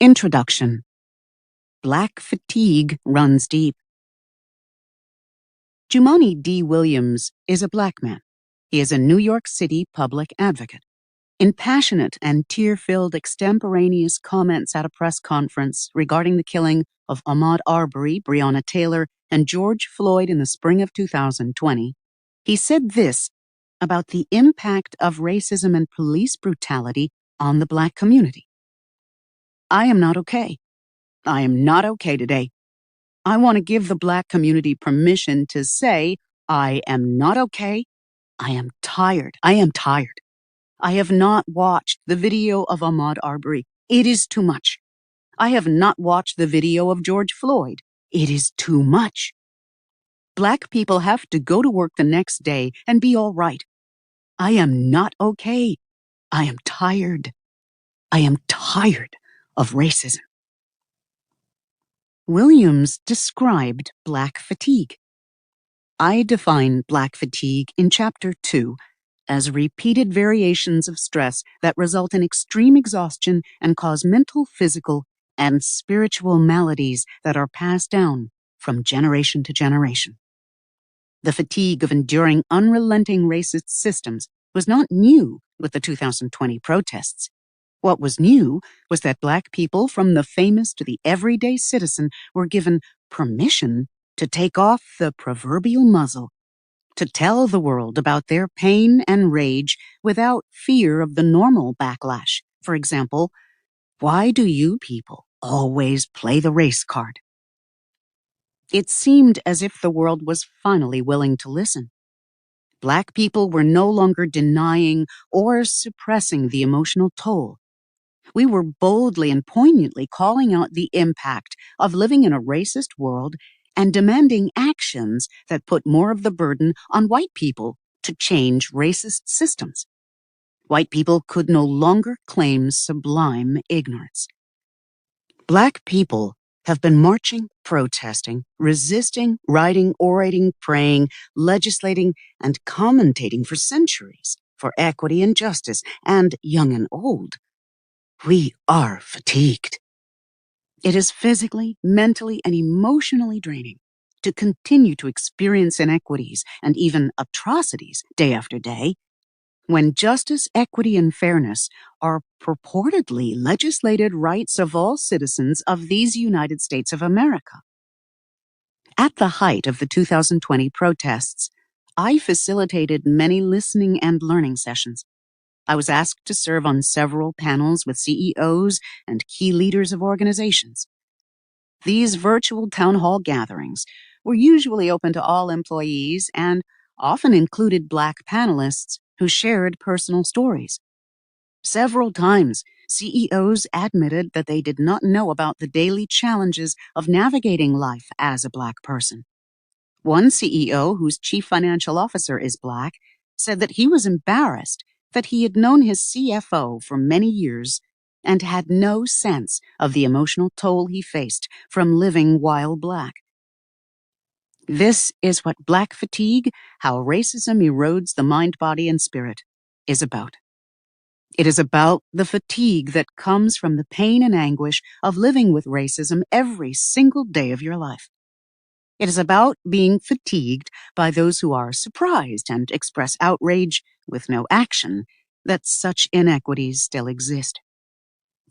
Introduction. Black fatigue runs deep. Jumaane D. Williams is a black man. He is a New York City public advocate. In passionate and tear-filled extemporaneous comments at a press conference regarding the killing of Ahmaud Arbery, Breonna Taylor, and George Floyd in the spring of 2020, he said this about the impact of racism and police brutality on the black community. I am not okay. I am not okay today. I want to give the black community permission to say, I am not okay. I am tired. I am tired. I have not watched the video of Ahmaud Arbery. It is too much. I have not watched the video of George Floyd. It is too much. Black people have to go to work the next day and be all right. I am not okay. I am tired. I am tired of racism. Williams described black fatigue. I define black fatigue in Chapter 2 as repeated variations of stress that result in extreme exhaustion and cause mental, physical, and spiritual maladies that are passed down from generation to generation. The fatigue of enduring unrelenting racist systems was not new with the 2020 protests. What was new was that black people, from the famous to the everyday citizen, were given permission to take off the proverbial muzzle, to tell the world about their pain and rage without fear of the normal backlash. For example, why do you people always play the race card? It seemed as if the world was finally willing to listen. Black people were no longer denying or suppressing the emotional toll. We were boldly and poignantly calling out the impact of living in a racist world and demanding actions that put more of the burden on white people to change racist systems. White people could no longer claim sublime ignorance. Black people have been marching, protesting, resisting, writing, orating, praying, legislating, and commentating for centuries for equity and justice, and young and old. We are fatigued. It is physically, mentally, and emotionally draining to continue to experience inequities and even atrocities day after day, when justice, equity, and fairness are purportedly legislated rights of all citizens of these United States of America. At the height of the 2020 protests, I facilitated many listening and learning sessions. I was asked to serve on several panels with CEOs and key leaders of organizations. These virtual town hall gatherings were usually open to all employees and often included Black panelists who shared personal stories. Several times, CEOs admitted that they did not know about the daily challenges of navigating life as a Black person. One CEO, whose chief financial officer is Black, said that he was embarrassed that he had known his CFO for many years and had no sense of the emotional toll he faced from living while Black. This is what Black fatigue, how racism erodes the mind, body, and spirit, is about. It is about the fatigue that comes from the pain and anguish of living with racism every single day of your life. It is about being fatigued by those who are surprised and express outrage with no action that such inequities still exist.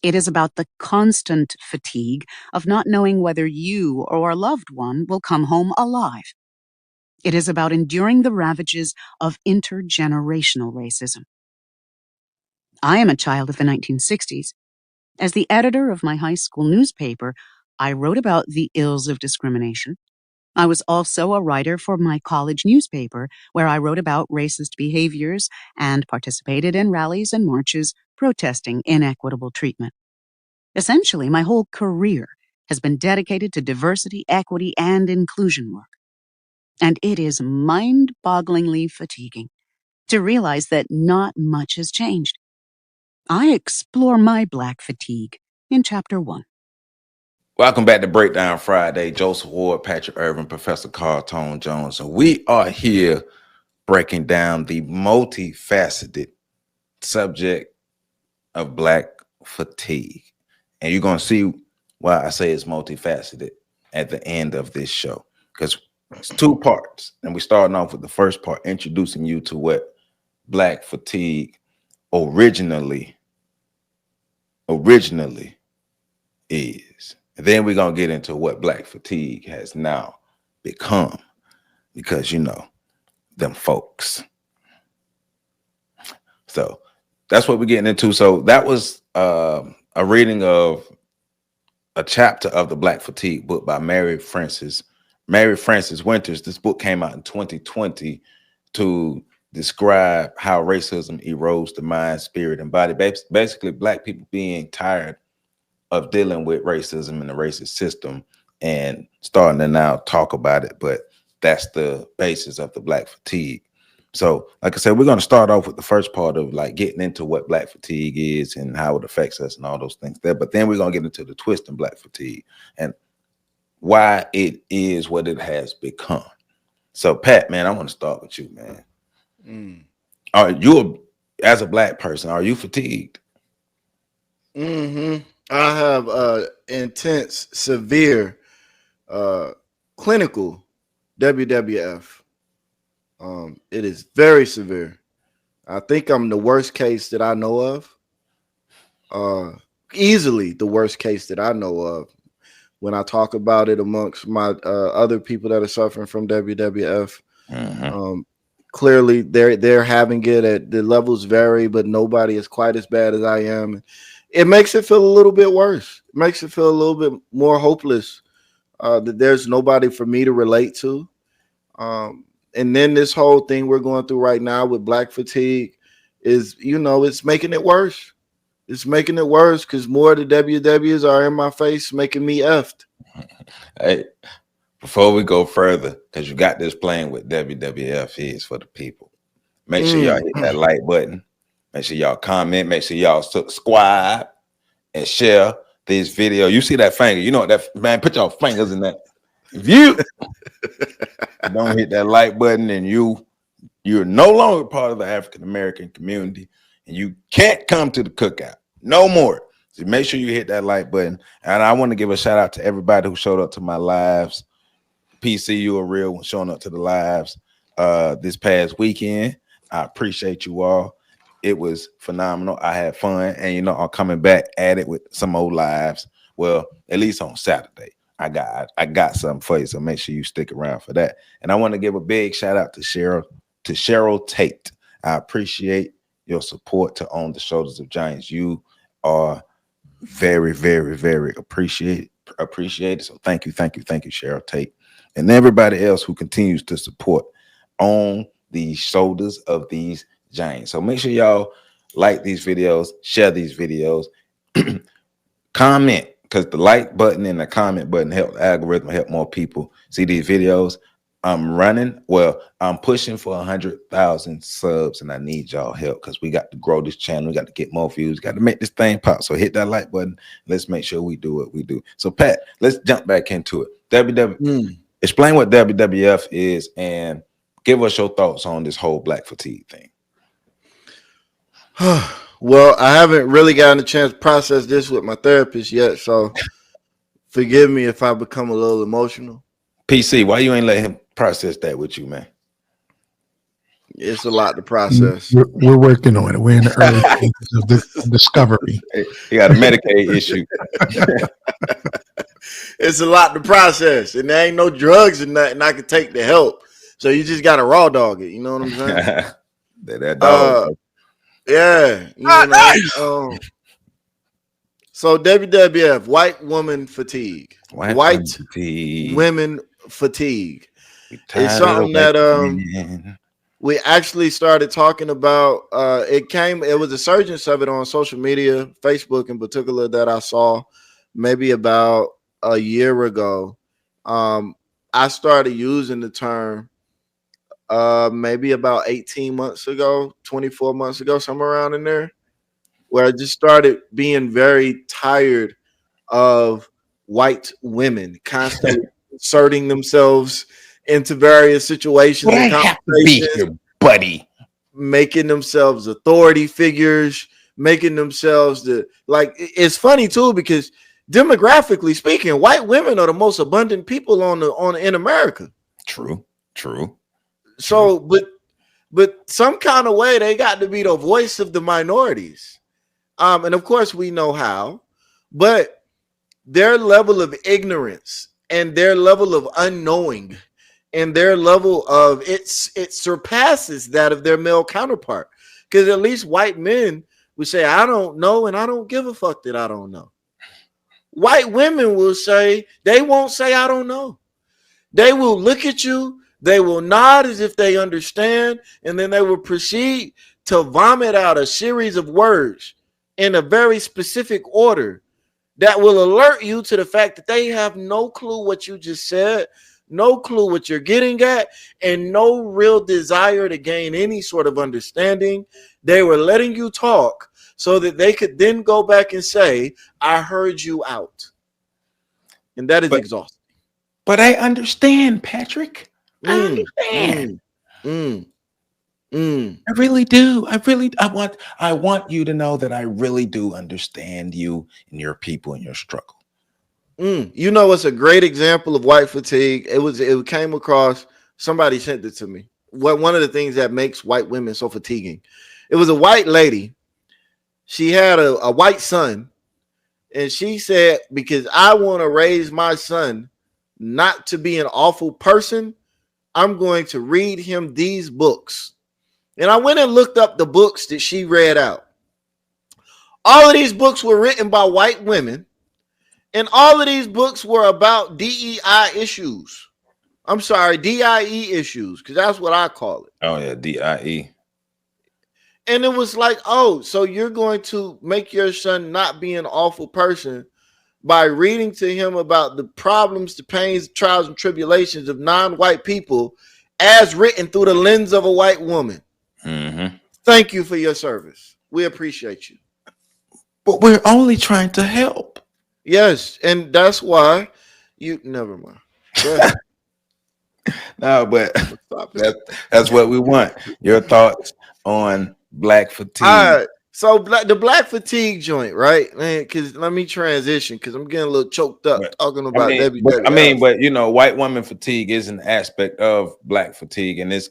It is about the constant fatigue of not knowing whether you or a loved one will come home alive. It is about enduring the ravages of intergenerational racism. I am a child of the 1960s. As the editor of my high school newspaper, I wrote about the ills of discrimination. I was also a writer for my college newspaper, where I wrote about racist behaviors and participated in rallies and marches protesting inequitable treatment. Essentially, my whole career has been dedicated to diversity, equity, and inclusion work. And it is mind-bogglingly fatiguing to realize that not much has changed. I explore my Black fatigue in Chapter 1. Welcome back to Breakdown Friday. Joseph Ward, Patrick Irvin, Professor Carl Tone Jones. And we are here breaking down the multifaceted subject of Black fatigue. And you're going to see why I say it's multifaceted at the end of this show, because it's two parts. And we're starting off with the first part, introducing you to what Black fatigue originally is. And then we're going to get into what Black fatigue has now become, because, you know, them folks. So that's what we're getting into. So that was a reading of a chapter of the Black Fatigue book by Mary Frances Winters. This book came out in 2020 to describe how racism erodes the mind, spirit, and body. Basically, Black people being tired of dealing with racism and the racist system and starting to now talk about it. But that's the basis of the Black Fatigue. So, like I said, we're going to start off with the first part of like getting into what Black fatigue is and how it affects us and all those things there. But then we're going to get into the twist in Black fatigue and why it is what it has become. So, Pat, man, I want to start with you, man. Are you, as a Black person, are you fatigued? I have intense, severe, clinical WWF. It is very severe. I think I'm the worst case that I know of. Easily the worst case that I know of. When I talk about it amongst my other people that are suffering from WWF, clearly they're having it at the levels vary, but nobody is quite as bad as I am. It makes it feel a little bit worse. It makes it feel a little bit more hopeless that there's nobody for me to relate to. And then this whole thing we're going through right now with Black fatigue is, you know, it's making it worse. It's making it worse because more of the WWs are in my face, making me effed. Hey, before we go further, because you got this playing with WWF is for the people. Make sure y'all hit that like button. Make sure y'all comment. Make sure y'all subscribe and share this video. You see that finger? You know what that, man, put your fingers in that. If you don't hit that like button, and you're no longer part of the African American community, and you can't come to the cookout no more. So make sure you hit that like button. And I want to give a shout out to everybody who showed up to my lives. PC, you a real one, showing up to the lives this past weekend. I appreciate you all. It was phenomenal. I had fun, and you know, I'm coming back at it with some old lives. Well, at least on Saturday. I got something for you, so make sure you stick around for that. And I want to give a big shout out to Cheryl Tate. I appreciate your support to Own the Shoulders of Giants. You are very, very, very appreciated. So thank you, Cheryl Tate, and everybody else who continues to support On the Shoulders of these Giants. So make sure y'all like these videos, share these videos, comment, because the like button and the comment button help the algorithm, help more people see these videos. I'm pushing for 100,000 subs, and I need y'all help because we got to grow this channel. We got to get more views, got to make this thing pop. So hit that like button. Let's make sure we do what we do. So Pat, let's jump back into it. Explain what WWF is and give us your thoughts on this whole Black fatigue thing. Well, I haven't really gotten a chance to process this with my therapist yet, so forgive me if I become a little emotional. PC, why you ain't let him process that with you, man? It's a lot to process. We're working on it. We're in the early stages of discovery. He got a Medicaid issue. It's a lot to process, and there ain't no drugs and nothing I can take to help. So you just got to raw dog it. You know what I'm saying? that dog. Yeah. You know, so WWF, white woman fatigue. White fatigue. Women fatigue. It's something that we actually started talking about. It was a surgence of it on social media, Facebook in particular, that I saw maybe about a year ago. I started using the term maybe about 18 months ago, 24 months ago, somewhere around in there, where I just started being very tired of white women constantly inserting themselves into various situations and conversations, buddy, making themselves authority figures, making themselves the like. It's funny too because demographically speaking, white women are the most abundant people in America. True. So, but some kind of way they got to be the voice of the minorities. And of course we know how, but their level of ignorance and their level of unknowing and their level of it surpasses that of their male counterpart. Because at least white men would say, I don't know, and I don't give a fuck that I don't know. White women will say, they won't say I don't know. They will look at you, they will nod as if they understand, and then they will proceed to vomit out a series of words in a very specific order that will alert you to the fact that they have no clue what you just said, no clue what you're getting at, and no real desire to gain any sort of understanding. They were letting you talk so that they could then go back and say, I heard you out. And that is exhausting. But I understand, Patrick. I understand. I really do. I want you to know that I really do understand you and your people and your struggle. You know, it's a great example of white fatigue. It came across, somebody sent it to me. One of the things that makes white women so fatiguing. It was a white lady. She had a white son, and she said, because I want to raise my son not to be an awful person, I'm going to read him these books. And I went and looked up the books that she read out. All of these books were written by white women, and all of these books were about DEI issues. I'm sorry, DIE issues, because that's what I call it. Oh, yeah, DIE. And it was like, oh, so you're going to make your son not be an awful person by reading to him about the problems, the pains, trials, and tribulations of non-white people as written through the lens of a white woman. Mm-hmm. Thank you for your service. We appreciate you. But we're only trying to help. Yes, and that's why you never mind. Go ahead. No, but that's what we want. Your thoughts on black fatigue. All right. So the black fatigue joint, right, man? Because let me transition because I'm getting a little choked up talking about WWF. But you know, white woman fatigue is an aspect of black fatigue, and it's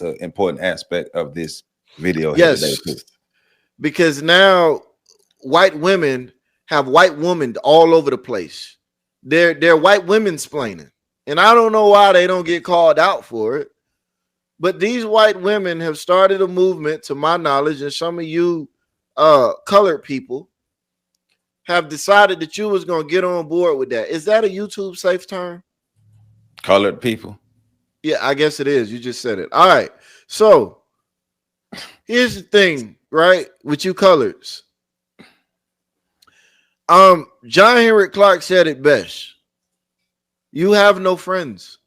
an important aspect of this video. Yes, here today. Because now white women have white women all over the place. They're white women splaining, and I don't know why they don't get called out for it. But these white women have started a movement, to my knowledge, and some of you colored people have decided that you was going to get on board with that. Is that a YouTube safe term? Colored people? Yeah, I guess it is. You just said it. All right. So here's the thing, right? With you coloreds. John Henrik Clarke said it best. You have no friends.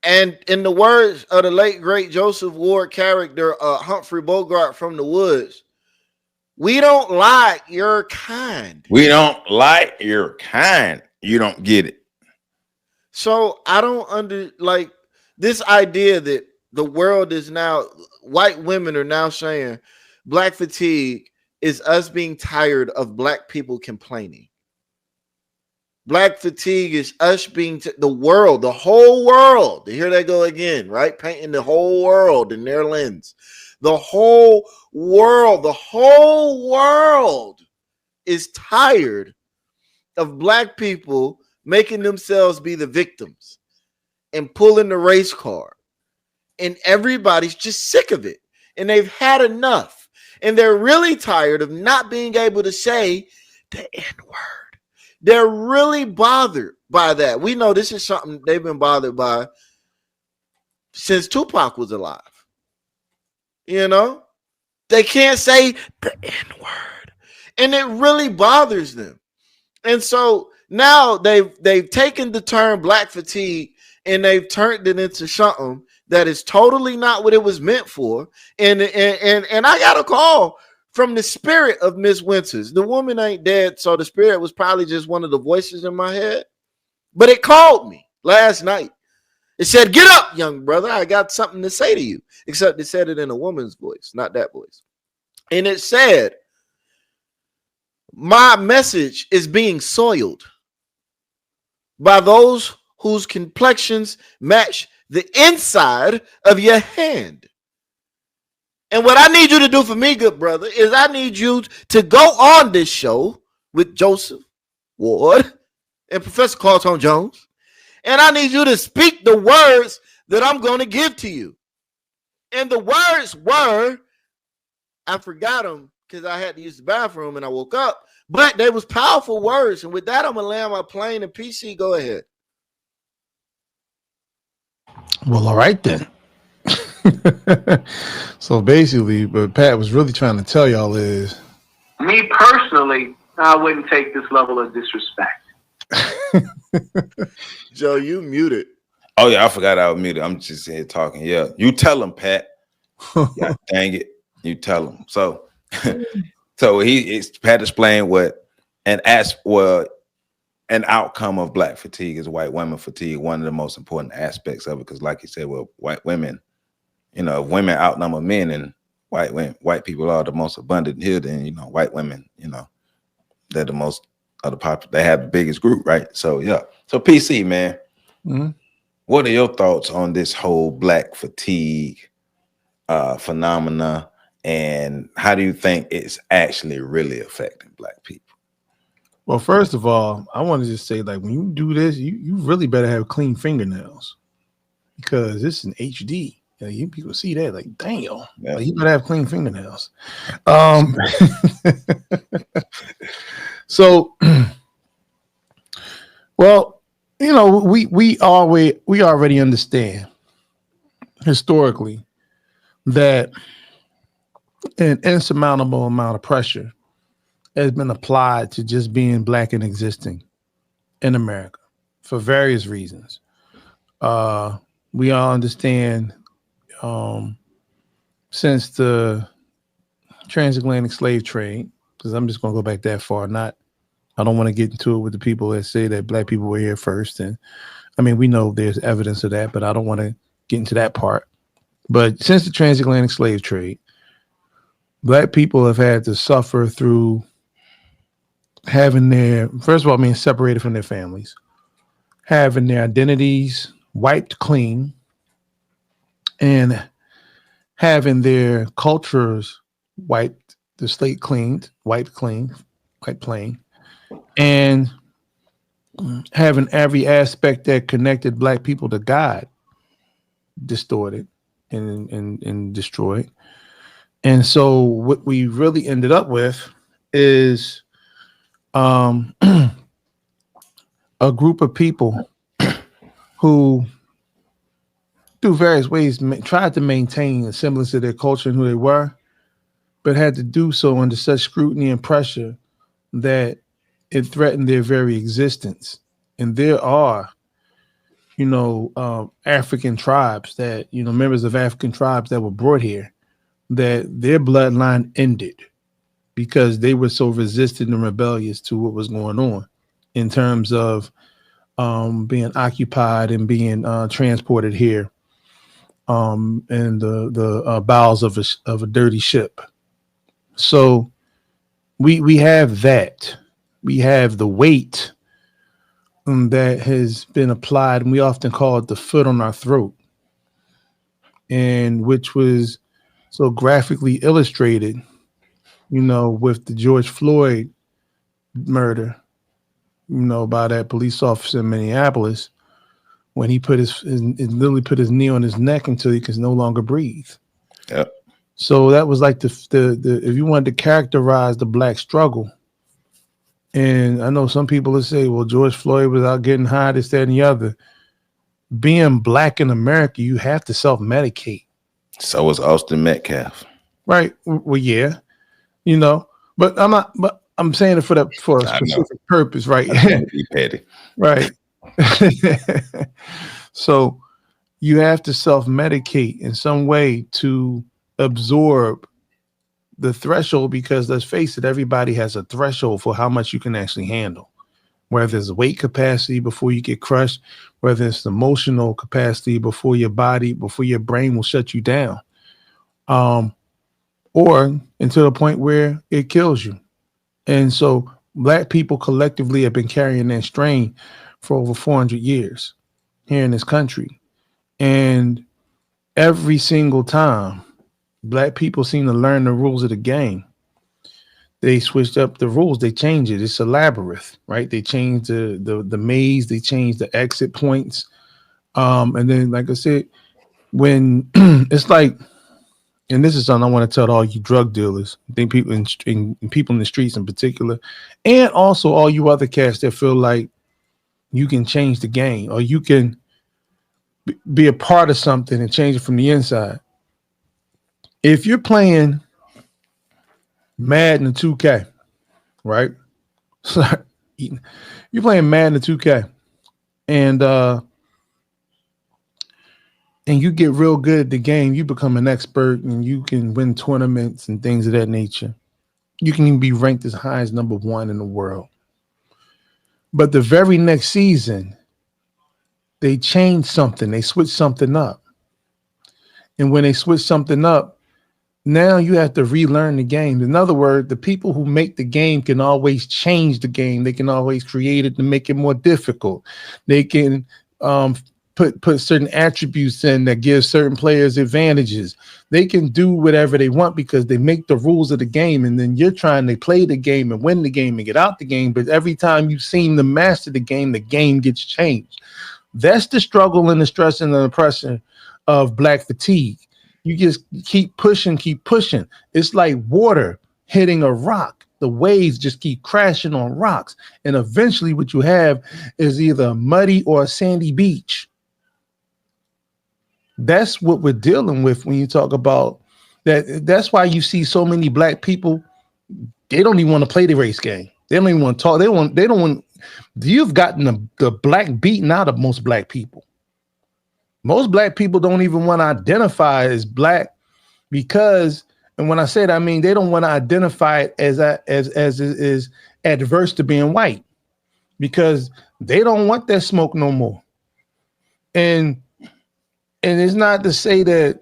And in the words of the late, great Joseph Ward character, Humphrey Bogart from The Woods, we don't like your kind. We don't like your kind. You don't get it. So I don't like this idea that the world is now, white women are now saying black fatigue is us being tired of black people complaining. Black fatigue is us being the world, the whole world. Here they go again, right? Painting the whole world in their lens. The whole world is tired of black people making themselves be the victims and pulling the race card. And everybody's just sick of it. And they've had enough. And they're really tired of not being able to say the N-word. They're really bothered by that. We know this is something they've been bothered by since Tupac was alive. You know, they can't say the N-word, and it really bothers them. And so now they've taken the term black fatigue and they've turned it into something that is totally not what it was meant for. And I got a call from the spirit of Miss Winters. The woman ain't dead, so the spirit was probably just one of the voices in my head. But it called me last night. It said, "Get up, young brother. I got something to say to you." Except it said it in a woman's voice, not that voice. And it said, my message is being soiled by those whose complexions match the inside of your hand. And what I need you to do for me, good brother, is I need you to go on this show with Joseph Ward and Professor Carlton Jones. And I need you to speak the words that I'm going to give to you. And the words were, I forgot them because I had to use the bathroom and I woke up, but they was powerful words. And with that, I'm going to land my plane and PC, go ahead. Well, all right then. So basically, what Pat was really trying to tell y'all is, me personally, I wouldn't take this level of disrespect. Joe, you muted. Oh yeah, I forgot I was muted. I'm just here talking. Yeah, you tell him, Pat. Yeah, dang it, you tell him. So, Pat explained what an outcome of black fatigue is white women fatigue. One of the most important aspects of it, because like you said, well, white women, if women outnumber men, and white people are the most abundant here, then white women, they're the most of the popular. They have the biggest group, right? So yeah. So PC, man, what are your thoughts on this whole black fatigue phenomena, and how do you think it's actually really affecting black people? Well, first of all, I want to just say, like, when you do this, you really better have clean fingernails, because this is an HD. You people see that, like, damn, yeah. Like, you better have clean fingernails. So, well, we already understand historically that an insurmountable amount of pressure has been applied to just being black and existing in America for various reasons. We all understand, since the transatlantic slave trade, because I'm just going to go back that far. I don't want to get into it with the people that say that black people were here first. And I mean, we know there's evidence of that, but I don't want to get into that part. But since the transatlantic slave trade, black people have had to suffer through having first of all, being separated from their families, having their identities wiped clean, and having their cultures wiped, the slate cleaned, wiped clean, quite plain, and having every aspect that connected black people to God distorted and destroyed. And so what we really ended up with is a group of people who, through various ways, tried to maintain a semblance of their culture and who they were, but had to do so under such scrutiny and pressure that it threatened their very existence. And there are, African tribes that, members of African tribes that were brought here, that their bloodline ended because they were so resistant and rebellious to what was going on in terms of being occupied and being transported here in the bowels of a dirty ship. So we have that. We have the weight that has been applied, and we often call it the foot on our throat, and which was so graphically illustrated, with the George Floyd murder, by that police officer in Minneapolis, when he literally put his knee on his neck until he could no longer breathe. Yep. So that was like the if you wanted to characterize the black struggle. And I know some people will say, well, George Floyd was out getting high, this, that, and the other. Being black in America, you have to self-medicate. So was Austin Metcalf. Right. Well, yeah. But I'm not, but I'm saying it for a specific purpose, right? Be petty. Right. So you have to self-medicate in some way to absorb the threshold, because let's face it, everybody has a threshold for how much you can actually handle, whether it's weight capacity before you get crushed, whether it's emotional capacity before your brain will shut you down. or until the point where it kills you. And so black people collectively have been carrying that strain for over 400 years here in this country. And every single time black people seem to learn the rules of the game, they switched up the rules. They changed it. It's a labyrinth, right? They changed the maze. They changed the exit points. And then, like I said, when it's like, and this is something I want to tell all you drug dealers, I think people in people in the streets in particular, and also all you other cats that feel like you can change the game or you can be a part of something and change it from the inside. If you're playing Madden 2K, right? You're playing Madden 2K, and you get real good at the game, you become an expert and you can win tournaments and things of that nature. You can even be ranked as high as #1 in the world. But the very next season, they changed something. They switched something up. And when they switch something up, now you have to relearn the game. In other words, the people who make the game can always change the game. They can always create it to make it more difficult. They can put certain attributes in that give certain players advantages. They can do whatever they want because they make the rules of the game, and then you're trying to play the game and win the game and get out the game. But every time you seem to master the game gets changed. That's the struggle and the stress and the oppression of black fatigue. You just keep pushing. It's like water hitting a rock. The waves just keep crashing on rocks. And eventually what you have is either a muddy or a sandy beach. That's what we're dealing with when you talk about that. That's why you see so many black people, they don't even want to play the race game. They don't even want to talk. They don't want. You've gotten the black beaten out of most black people. Most black people don't even want to identify as black because, and when I say that, I mean they don't want to identify it as is adverse to being white because they don't want that smoke no more. And it's not to say that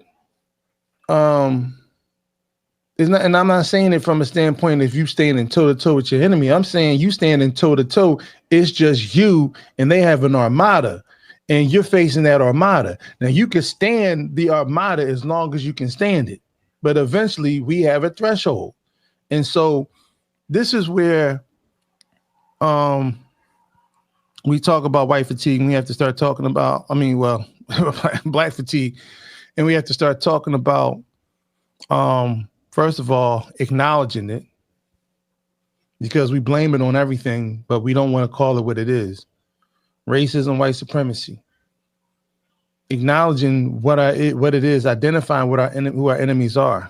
it's not, and I'm not saying it from a standpoint if you standing toe to toe with your enemy. I'm saying you standing toe to toe. It's just you, and they have an armada, and you're facing that armada. Now you can stand the armada as long as you can stand it, but eventually we have a threshold, and so this is where we talk about white fatigue. And we have to start talking about, black fatigue, and we have to start talking about. First of all, acknowledging it because we blame it on everything, but we don't want to call it what it is. Racism, white supremacy. Acknowledging what it is, identifying who our enemies are.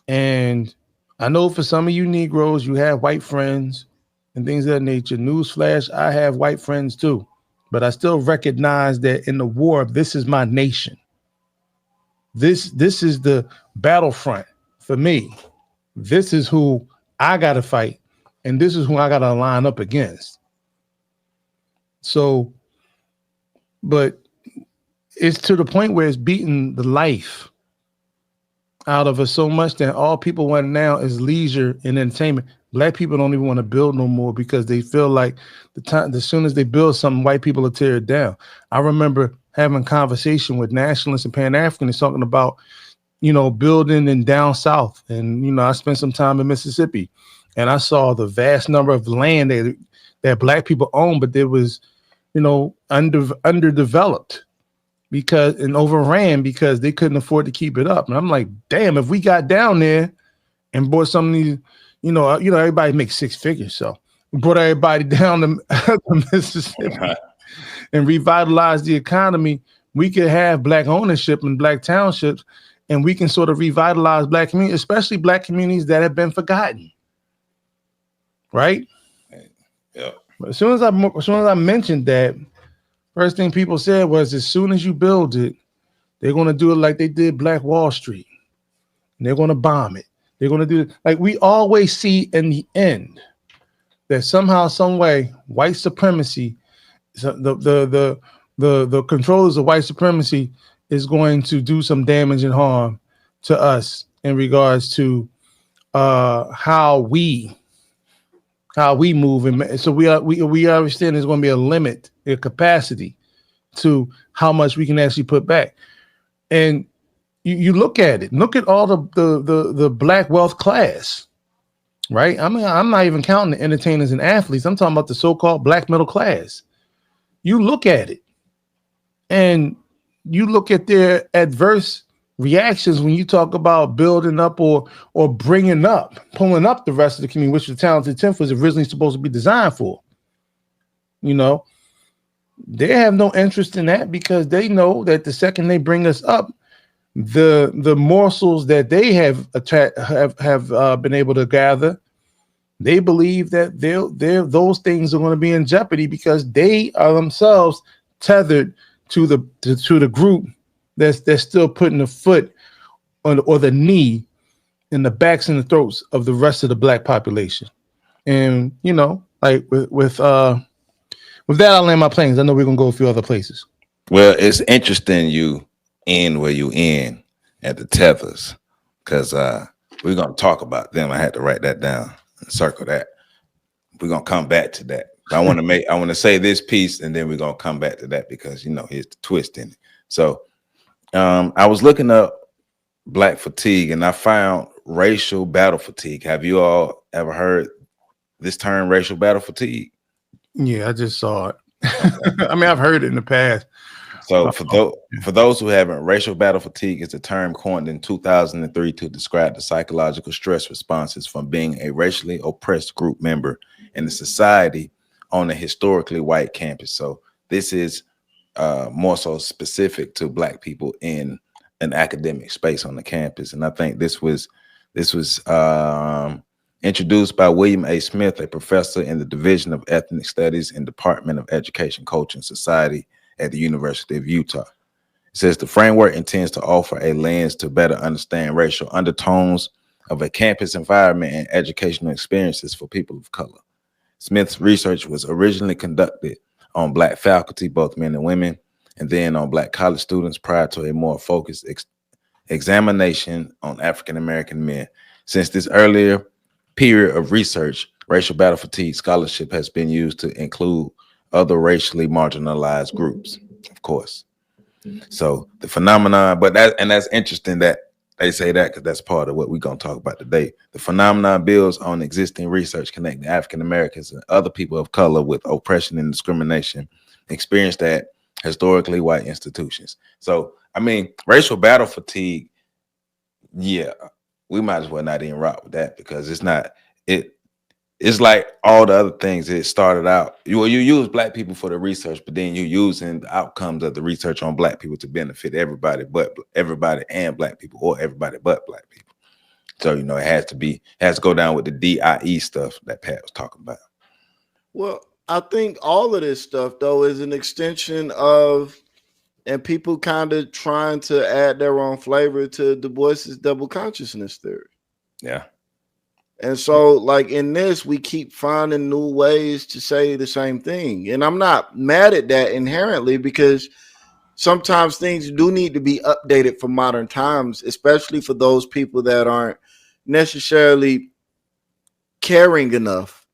And I know for some of you Negroes, you have white friends and things of that nature. Newsflash, I have white friends too, but I still recognize that in the war, this is my nation. This is the battlefront for me. This is who I got to fight, and this is who I got to line up against. So, but it's to the point where it's beating the life out of us so much that all people want now is leisure and entertainment. Black people don't even want to build no more because they feel like as soon as they build something, white people will tear it down. I remember having a conversation with nationalists and Pan-Africanists talking about, building in down south. And, I spent some time in Mississippi and I saw the vast number of land that black people own, but there was, underdeveloped and overran because they couldn't afford to keep it up. And I'm like, damn, if we got down there and bought some of these, everybody makes 6 figures. So we brought everybody down to Mississippi and revitalize the economy. We could have black ownership in black townships, and we can sort of revitalize black communities, especially black communities that have been forgotten. Right? Yeah. But as soon as I mentioned that, first thing people said was, as soon as you build it, they're going to do it like they did Black Wall Street. And they're going to bomb it. They're going to do it like we always see in the end that somehow, some way, white supremacy, the controllers of white supremacy is going to do some damage and harm to us in regards to how we move, and so we understand there's going to be a limit, a capacity to how much we can actually put back. And you look at it, look at all the black wealth class, right? I mean, I'm not even counting the entertainers and athletes. I'm talking about the so-called black middle class. You look at it, and you look at their adverse reactions when you talk about building up or bringing up, pulling up the rest of the community, which the Talented 10th was originally supposed to be designed for. You know, they have no interest in that because they know that the second they bring us up, the morsels that they have been able to gather, they believe that those things are going to be in jeopardy because they are themselves tethered to the group that's still putting the foot on or the knee in the backs and the throats of the rest of the black population. And you know, like with that, I'll land my planes. I know we're gonna go a few other places. Well, it's interesting you end where you end at the tethers, because we're gonna talk about them. I had to write that down and circle that. We're gonna come back to that. I want to say this piece, and then we're gonna come back to that because you know here's the twist in it. So I was looking up black fatigue, and I found racial battle fatigue. Have you all ever heard this term, racial battle fatigue? Yeah, I just saw it. Okay. I mean, I've heard it in the past. So for those who haven't, racial battle fatigue is a term coined in 2003 to describe the psychological stress responses from being a racially oppressed group member in a society on a historically white campus. So this is more so specific to black people in an academic space on the campus. And I think this was introduced by William A. Smith, a professor in the Division of Ethnic Studies and Department of Education, Culture, and Society at the University of Utah. It says the framework intends to offer a lens to better understand racial undertones of a campus environment and educational experiences for people of color. Smith's research was originally conducted on black faculty, both men and women, and then on black college students prior to a more focused examination on African-American men. Since this earlier period of research, racial battle fatigue scholarship has been used to include other racially marginalized groups, of course. So the phenomenon, that's interesting that they say that because that's part of what we're going to talk about today. The phenomenon builds on existing research connecting African Americans and other people of color with oppression and discrimination experienced at historically white institutions. So, I mean, racial battle fatigue, yeah, we might as well not even rock with that because it's like all the other things. It started out, you use black people for the research, but then you're using the outcomes of the research on black people to benefit everybody and black people, or everybody but black people. So, you know, it has to go down with the DIE stuff that Pat was talking about. Well, I think all of this stuff, though, is an extension of, and people kind of trying to add their own flavor to Du Bois's double consciousness theory. Yeah. And so, like in this, we keep finding new ways to say the same thing. And I'm not mad at that inherently because sometimes things do need to be updated for modern times, especially for those people that aren't necessarily caring enough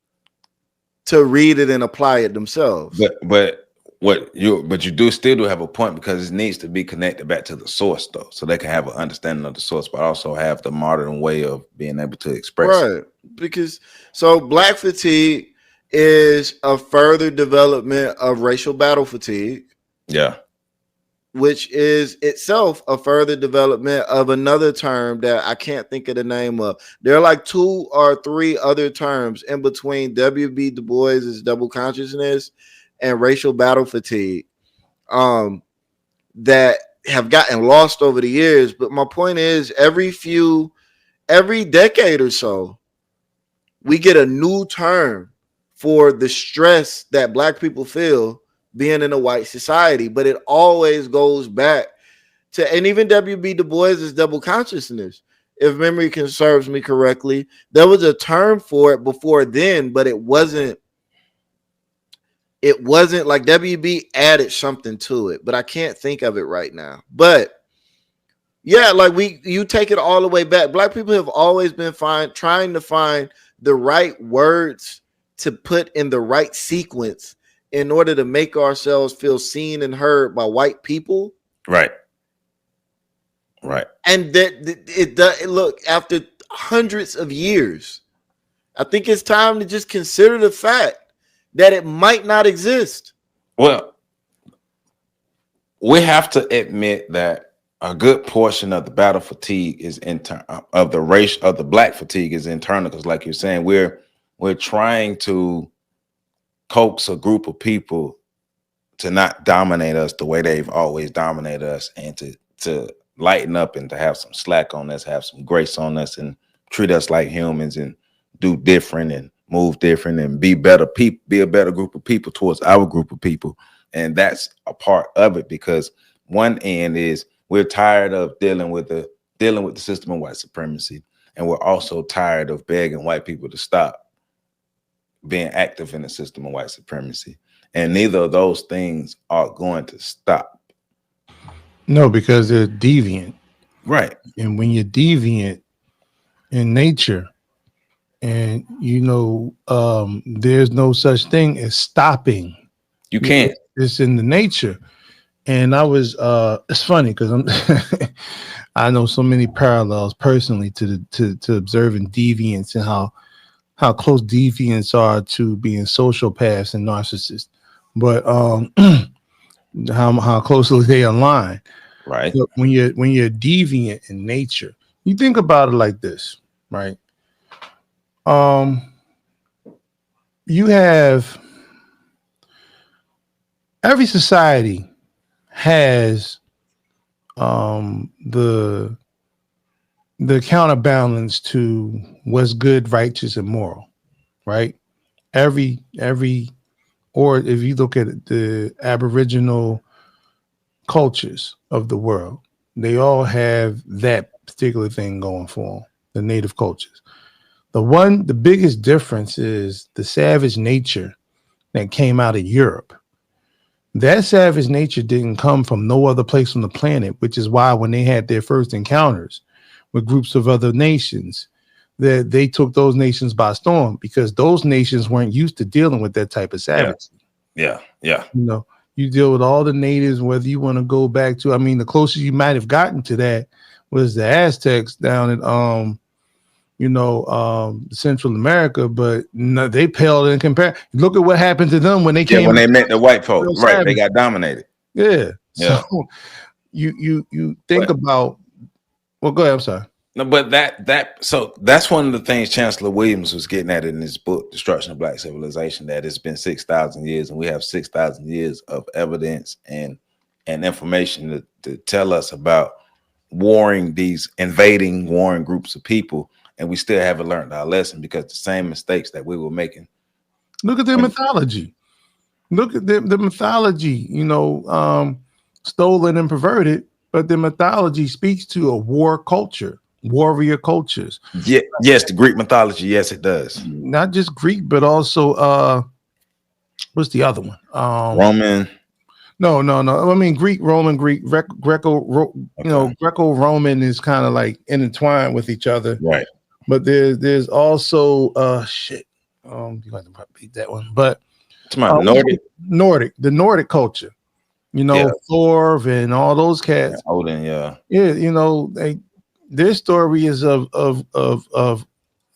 to read it and apply it themselves. But you still do have a point because it needs to be connected back to the source though, so they can have an understanding of the source, but also have the modern way of being able to express it. Because so black fatigue is a further development of racial battle fatigue. Yeah. Which is itself a further development of another term that I can't think of the name of. There are like 2 or 3 other terms in between W.B. Du Bois's double consciousness and racial battle fatigue that have gotten lost over the years. But my point is, every decade or so, we get a new term for the stress that black people feel being in a white society, but it always goes back to, and even W.B. Du Bois's double consciousness, if memory serves me correctly, there was a term for it before then, but it wasn't like WB added something to it, but I can't think of it right now. But Yeah, like you take it all the way back. Black people have always been trying to find the right words to put in the right sequence in order to make ourselves feel seen and heard by white people. Right. Right. And that it does. Look, after hundreds of years, I think it's time to just consider the fact that it might not exist. Well, we have to admit that a good portion of the battle fatigue is internal, of the race of the black fatigue is internal, because like you're saying, we're trying to coax a group of people to not dominate us the way they've always dominated us, and to lighten up and to have some slack on us, have some grace on us, and treat us like humans and do different and move different and be better people, be a better group of people towards our group of people. And that's a part of it, because one end is we're tired of dealing with the system of white supremacy, and we're also tired of begging white people to stop being active in the system of white supremacy. And neither of those things are going to stop. No, because they're deviant. Right. And when you're deviant in nature, and there's no such thing as stopping. You can't. It's in the nature. And I was it's funny because I'm I know so many parallels personally to observing deviance and how close deviants are to being sociopaths and narcissists, but how closely they align. Right. So when you're deviant in nature, you think about it like this, right? You have every society has the counterbalance to what's good, righteous, and moral, right? Every or if you look at the Aboriginal cultures of the world, they all have that particular thing going for them, the native cultures. The biggest difference is the savage nature that came out of Europe. That savage nature didn't come from no other place on the planet, which is why when they had their first encounters with groups of other nations, that they took those nations by storm, because those nations weren't used to dealing with that type of savagery. Yeah. You deal with all the natives, whether you want to go back to, the closest you might have gotten to that was the Aztecs down in Central America, but no, they paled in comparison. Look at what happened to them when they came. When they met the white folk, right? They got dominated. Yeah. So you think about. Well, go ahead. I'm sorry. No, but so that's one of the things Chancellor Williams was getting at in his book, Destruction of Black Civilization, that it's been 6,000 years, and we have 6,000 years of evidence and information to tell us about warring groups of people, and we still haven't learned our lesson, because the same mistakes that we were making. Look at their mythology. Look at the mythology, stolen and perverted, but the mythology speaks to a war culture. Warrior cultures. Yeah, yes, the Greek mythology. Yes, it does. Not just Greek, but also what's the other one? Roman. No. Greek, Roman, Greek, Greco-Roman is kind of like intertwined with each other. Right. But there's also you got to repeat that one. But it's my Nordic. The Nordic culture. Thor and all those cats. Odin, their story is of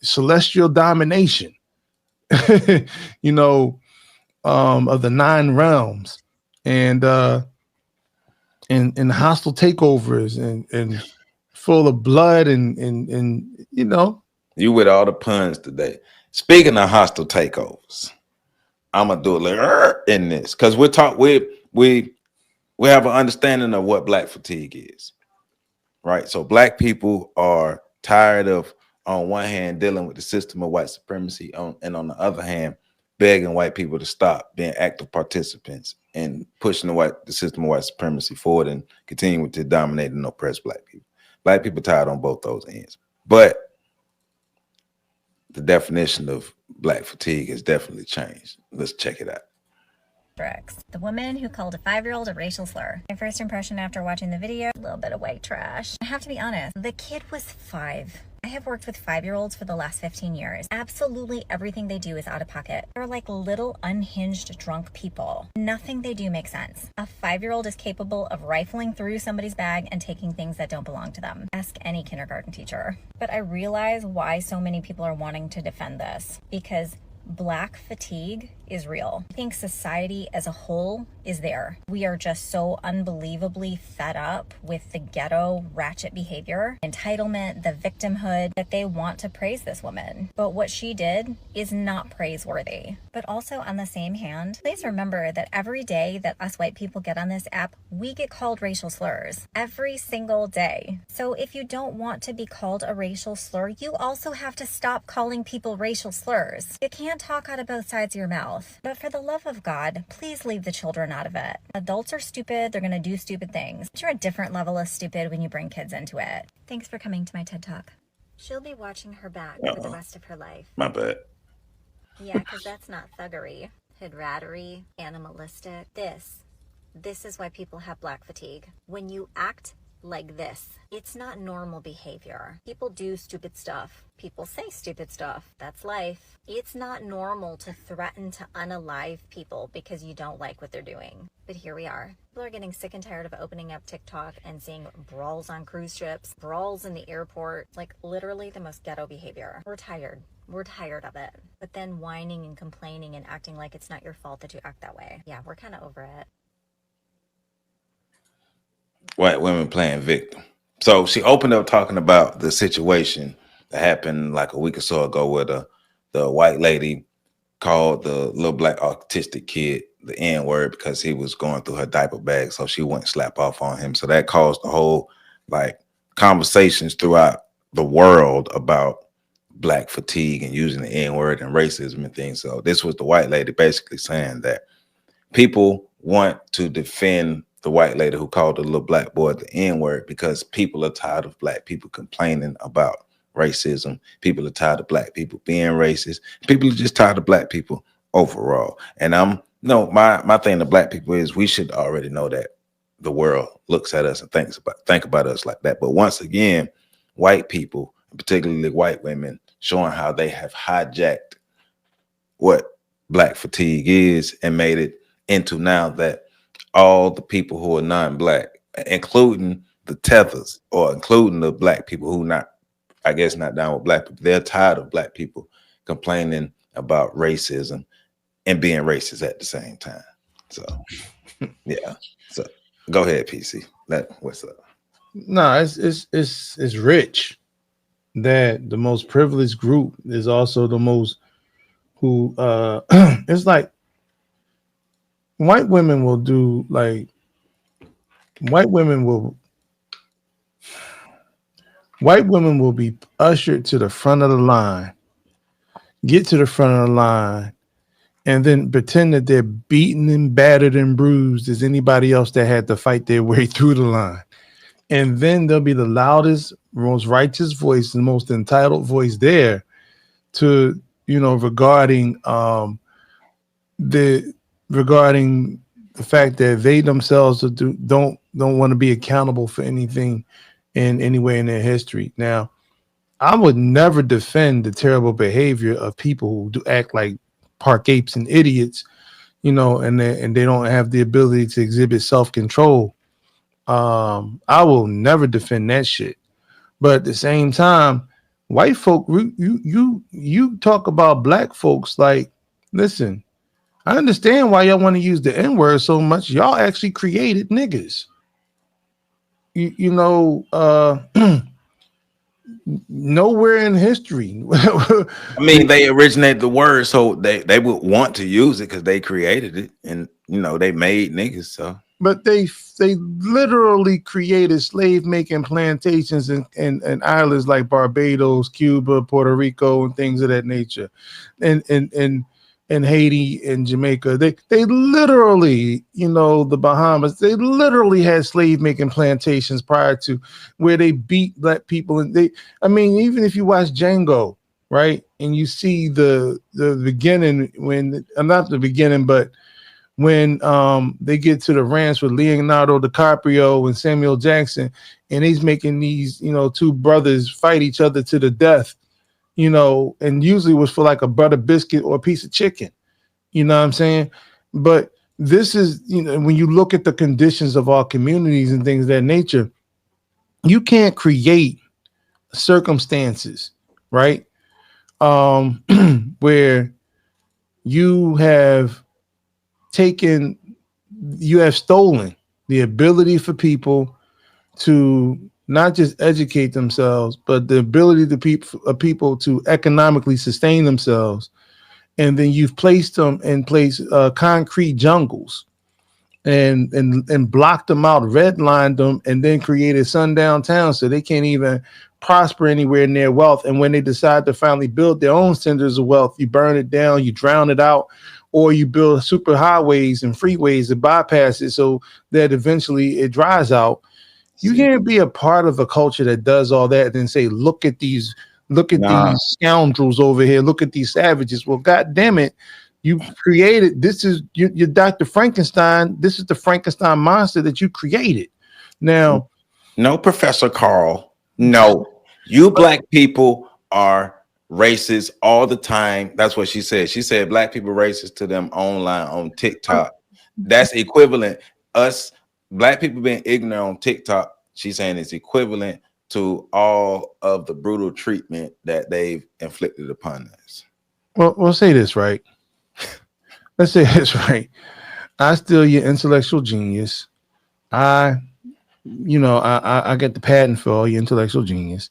celestial domination, of the 9 realms, and hostile takeovers and full of blood and You with all the puns today. Speaking of hostile takeovers, I'm gonna do a little in this, because we have an understanding of what black fatigue is. Right. So black people are tired of, on one hand, dealing with the system of white supremacy, and on the other hand, begging white people to stop being active participants and pushing the system of white supremacy forward and continuing to dominate and oppress black people. Black people tired on both those ends. But the definition of black fatigue has definitely changed. Let's check it out. The woman who called a 5-year-old a racial slur. My first impression after watching the video, a little bit of white trash. I have to be honest, the kid was 5. I have worked with 5-year-olds for the last 15 years. Absolutely everything they do is out of pocket. They're like little unhinged drunk people. Nothing they do makes sense. A 5-year-old is capable of rifling through somebody's bag and taking things that don't belong to them. Ask any kindergarten teacher. But I realize why so many people are wanting to defend this, because Black fatigue is real. I think society as a whole is there. We are just so unbelievably fed up with the ghetto ratchet behavior, entitlement, the victimhood, that they want to praise this woman. But what she did is not praiseworthy. But also on the same hand, please remember that every day that us white people get on this app, we get called racial slurs every single day. So if you don't want to be called a racial slur, you also have to stop calling people racial slurs. You can't talk out of both sides of your mouth. But for the love of God, please leave the children out of it. Adults are stupid. They're going to do stupid things. But you're a different level of stupid when you bring kids into it. Thanks for coming to my TED Talk. She'll be watching her back for the rest of her life. My bad. Yeah, because that's not thuggery, hoodrattery, animalistic. This is why people have black fatigue. When you act like this, it's not normal behavior. People do stupid stuff. People say stupid stuff. That's life. It's not normal to threaten to unalive people because you don't like what they're doing. But here we are. People are getting sick and tired of opening up TikTok and seeing brawls on cruise ships, brawls in the airport, like literally the most ghetto behavior. We're tired. We're tired of it. But then whining and complaining and acting like it's not your fault that you act that way. Yeah, we're kind of over it. White women playing victim. So she opened up talking about the situation that happened like a week or so ago where the white lady called the little black autistic kid the N-word because he was going through her diaper bag, so she wouldn't slap off on him. So that caused the whole like conversations throughout the world about black fatigue and using the N-word and racism and things. So this was the white lady basically saying that people want to defend the white lady who called the little black boy the N-word because people are tired of black people complaining about racism. People are tired of black people being racist. People are just tired of black people overall. And my thing to black people is we should already know that the world looks at us and think about us like that. But once again, white people, particularly white women, showing how they have hijacked what black fatigue is and made it into now that all the people who are non-black, including the tethers or including the black people who not down with black people, they're tired of black people complaining about racism and being racist at the same time. So yeah. So go ahead, PC. What's up? No, it's rich that the most privileged group is also the most who it's like white women will be ushered to the front of the line, get to the front of the line, and then pretend that they're beaten and battered and bruised as anybody else that had to fight their way through the line. And then there'll be the loudest, most righteous voice, the most entitled voice there to, regarding the fact that they themselves don't want to be accountable for anything in any way in their history. Now, I would never defend the terrible behavior of people who do act like park apes and idiots, and they don't have the ability to exhibit self-control. I will never defend that shit. But at the same time, white folk, you talk about black folks like, listen, I understand why y'all want to use the N-word so much. Y'all actually created niggas. Nowhere in history. I mean, they originated the word, so they would want to use it because they created it, and they made niggas. So, but they literally created slave making plantations in islands like Barbados, Cuba, Puerto Rico, and things of that nature, and Haiti and Jamaica. They literally, the Bahamas, they literally had slave making plantations prior to where they beat black people. And even if you watch Django, right, and you see the beginning not the beginning, but when they get to the ranch with Leonardo DiCaprio and Samuel Jackson, and he's making these, two brothers fight each other to the death, and usually was for like a butter biscuit or a piece of chicken. You know what I'm saying? But this is, when you look at the conditions of our communities and things of that nature, you can't create circumstances, right? Where you have stolen the ability for people to not just educate themselves, but the ability of people to economically sustain themselves. And then you've placed them in concrete jungles and blocked them out, redlined them, and then created sundown towns so they can't even prosper anywhere near wealth. And when they decide to finally build their own centers of wealth, you burn it down, you drown it out, or you build super highways and freeways to bypass it so that eventually it dries out. You can't be a part of a culture that does all that and then say, look at these scoundrels over here, look at these savages. Well, God damn it, you created you're Dr. Frankenstein. This is the Frankenstein monster that you created. Now, no, Professor Carl, no, you black people are racist all the time. That's what she said. She said black people racist to them online on TikTok. That's equivalent. Us black people being ignorant on TikTok, she's saying it's equivalent to all of the brutal treatment that they've inflicted upon us. Well, we'll say this, right? Let's say this, right? I steal your intellectual genius. I get the patent for all your intellectual genius.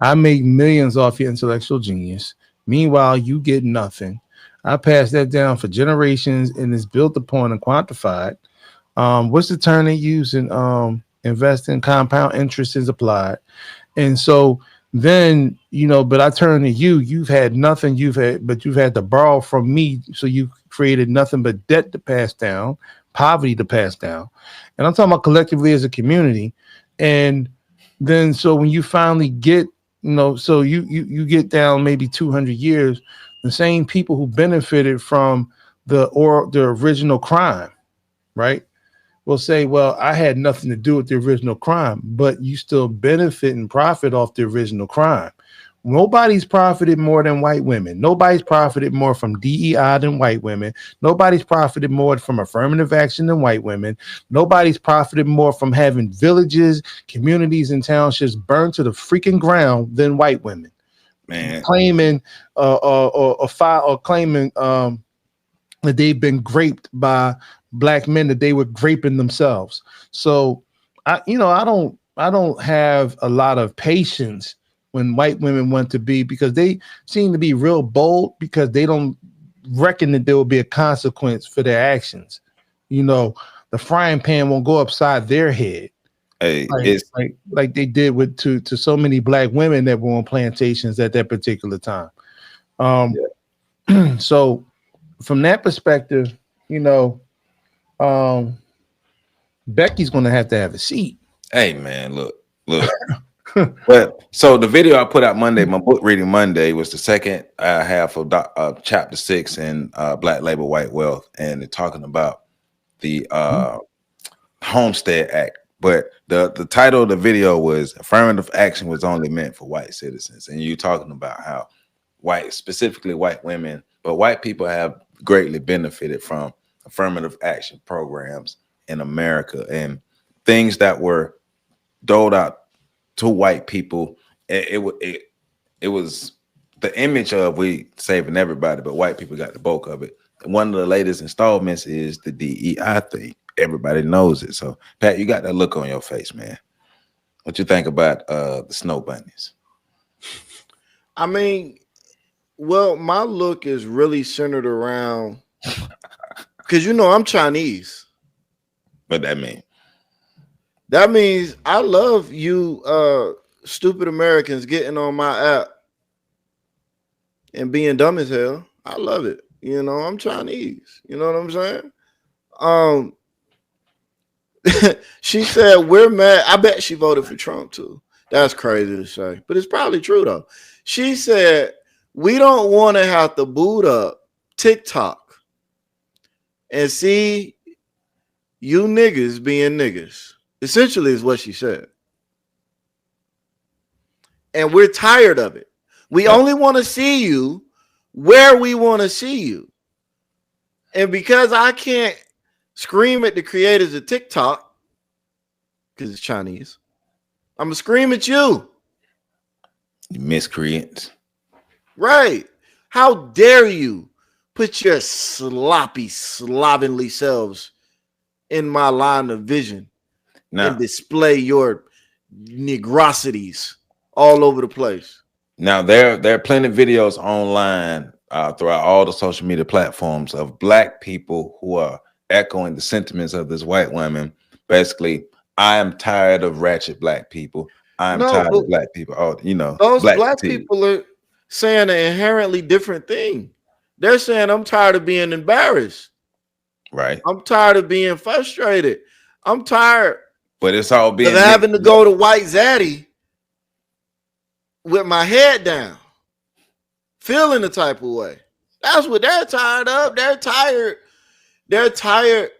I make millions off your intellectual genius. Meanwhile, you get nothing. I pass that down for generations and it's built upon and quantified. What's the term they use in investing? Compound interest is applied. And so then, but I turn to you've had nothing, but you've had to borrow from me. So you created nothing but debt to pass down, poverty to pass down. And I'm talking about collectively as a community. And then, so when you finally get, so you get down maybe 200 years, the same people who benefited from the original crime, right, will say, well, I had nothing to do with the original crime, but you still benefit and profit off the original crime. Nobody's profited more than white women. Nobody's profited more from DEI than white women. Nobody's profited more from affirmative action than white women. Nobody's profited more from having villages, communities, and townships burned to the freaking ground than white women. Man, claiming claiming that they've been raped by black men, that they were raping themselves. So I don't have a lot of patience when white women want to be, because they seem to be real bold because they don't reckon that there will be a consequence for their actions. The frying pan won't go upside their head. Hey, like they did to so many black women that were on plantations at that particular time. So from that perspective, Becky's going to have a seat. Hey man, look. But so the video I put out Monday, my book reading Monday, was the second half of chapter 6 in Black Labor White Wealth, and they're talking about the Homestead Act. But the title of the video was "Affirmative Action was only meant for white citizens," and you talking about how specifically white women, but white people have greatly benefited from affirmative action programs in America, and things that were doled out to white people. It was the image of we saving everybody, but white people got the bulk of it. One of the latest installments is the DEI thing. Everybody knows it. So Pat, you got that look on your face, man. What you think about the snow bunnies? I mean, well, my look is really centered around because I'm Chinese. What that mean? That means I love you stupid Americans getting on my app and being dumb as hell. I love it. I'm Chinese. You know what I'm saying? She said we're mad. I bet she voted for Trump too. That's crazy to say, but it's probably true though. She said we don't want to have to boot up TikTok and see you niggas being niggas. Essentially is what she said. And we're tired of it. We only want to see you where we want to see you. And because I can't scream at the creators of TikTok, because it's Chinese, I'm going to scream at you. You miscreants. Right. How dare you put your sloppy, slovenly selves in my line of vision and display your negrosities all over the place. Now, there are plenty of videos online throughout all the social media platforms of Black people who are echoing the sentiments of this white woman. Basically, I am tired of ratchet Black people. I'm tired of Black people. Oh, you know, those Black people are saying an inherently different thing. They're saying, I'm tired of being embarrassed. Right. I'm tired of being frustrated. I'm tired. But it's all being of having to go to White Zaddy with my head down, feeling the type of way. That's what they're tired of. They're tired. They're tired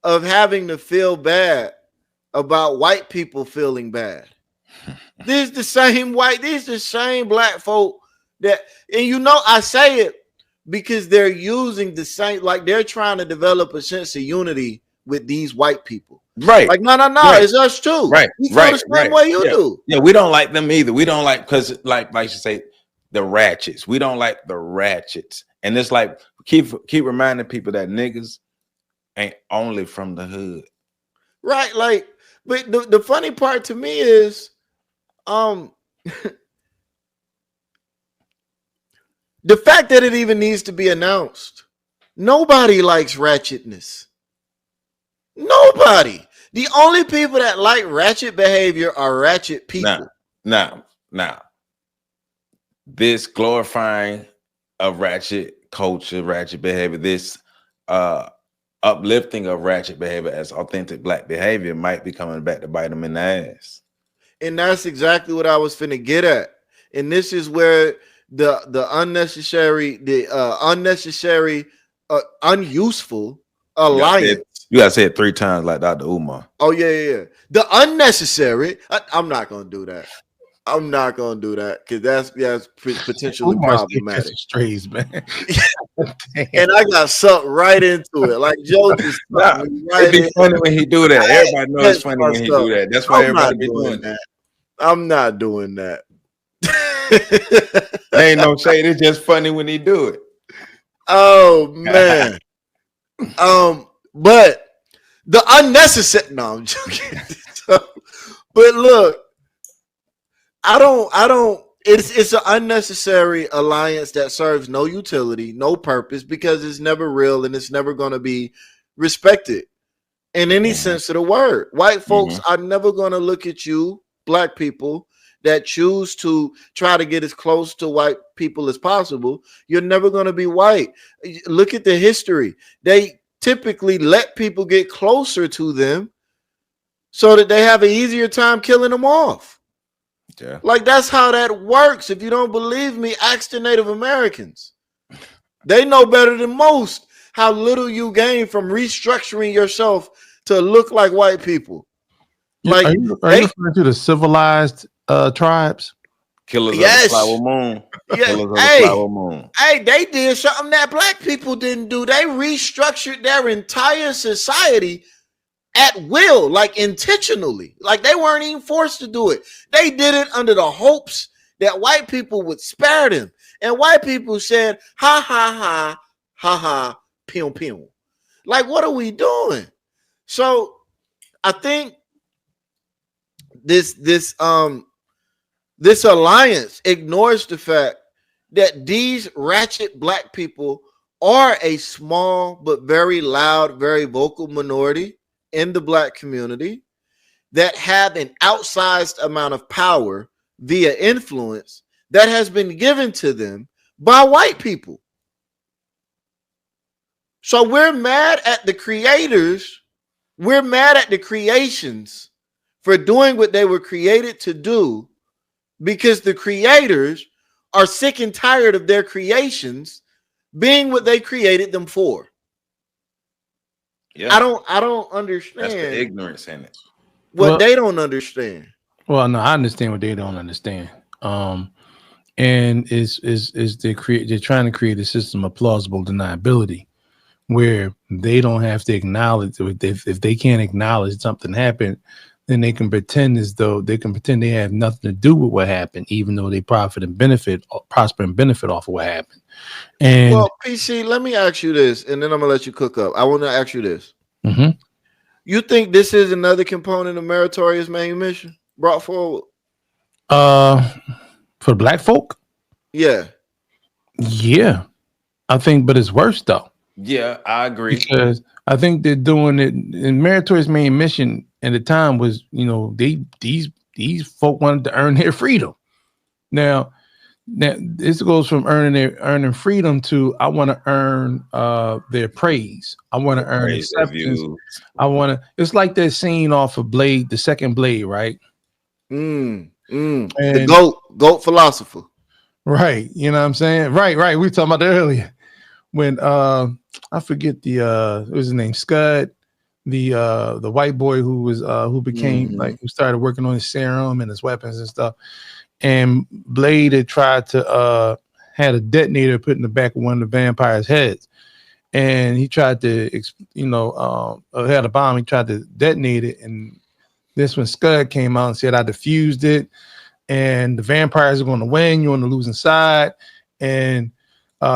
of having to feel bad about white people feeling bad. These the same Black folk that, and you know, I say it because they're using the same, like they're trying to develop a sense of unity with these white people. Right. Like, no, right. it's us too. Right. We feel the same way you do. Yeah, we don't like them either. We don't like, because like you say, the ratchets. We don't like the ratchets. And it's like keep reminding people that niggas ain't only from the hood. Right. Like, but the funny part to me is the fact that it even needs to be announced. Nobody likes ratchetness. Nobody. The only people that like ratchet behavior are ratchet people. Now, this glorifying of ratchet culture, ratchet behavior, this uplifting of ratchet behavior as authentic Black behavior might be coming back to bite them in the ass. And that's exactly what I was finna get at. And this is where the unnecessary, unuseful alliance. You gotta say it 3 times like Dr. Umar. Oh, yeah. The unnecessary. I'm not gonna do that. I'm not gonna do that because that's potentially problematic. Strays, man. And I got sucked right into it. Like Joe just it'd be funny when he do that. Everybody knows it's funny when he do that. That's why everybody be doing that. I'm not doing that. Ain't no shade. It's just funny when he do it. Oh man. But the unnecessary. No, I'm joking. But look, I don't. It's an unnecessary alliance that serves no utility, no purpose, because it's never real and it's never going to be respected in any sense of the word. White folks are never going to look at you, Black people, that choose to try to get as close to white people as possible. You're never going to be white. Look at the history. They typically let people get closer to them so that they have an easier time killing them off. Yeah. Like that's how that works. If you don't believe me, ask the Native Americans. They know better than most how little you gain from restructuring yourself to look like white people. Like, are you referring to the civilized tribes? Killers of the flower moon. Yeah. Killers of the flower moon. Hey, they did something that Black people didn't do. They restructured their entire society at will, like intentionally. Like they weren't even forced to do it. They did it under the hopes that white people would spare them. And white people said, ha, ha, ha, ha, ha, pew, pew. Like, what are we doing? So I think this alliance ignores the fact that these ratchet Black people are a small but very loud, very vocal minority in the Black community that have an outsized amount of power via influence that has been given to them by white people. So we're mad at the creators. We're mad at the creations for doing what they were created to do because the creators are sick and tired of their creations being what they created them for. Yeah. I don't That's the understand ignorance in it. what they don't understand. Well, no, I understand what they don't understand. And they're trying to create a system of plausible deniability where they don't have to acknowledge if they can't acknowledge something happened, then they can pretend they have nothing to do with what happened, even though they prosper and benefit off of what happened. And Well, PC, let me ask you this, and then I'm gonna let you cook up. I want to ask you this. You think this is another component of meritorious manumission brought forward? For black folk? Yeah. Yeah. I think, but it's worse though. Yeah, I agree. Because I think they're doing it in meritorious manumission at the time was, these folk wanted to earn their freedom. Now this goes from earning freedom to I want to earn their praise. I want to earn acceptance. It's like that scene off of Blade, the second Blade, right? The goat philosopher. Right. You know what I'm saying? Right. We were talking about that earlier. When I forget what was his name, Scud, the white boy who became who started working on his serum and his weapons and stuff. And Blade had tried to had a detonator put in the back of one of the vampires' heads, and he tried to had a bomb. He tried to detonate it, and this when Scud came out and said, "I defused it, and the vampires are going to win. You're on the losing side." And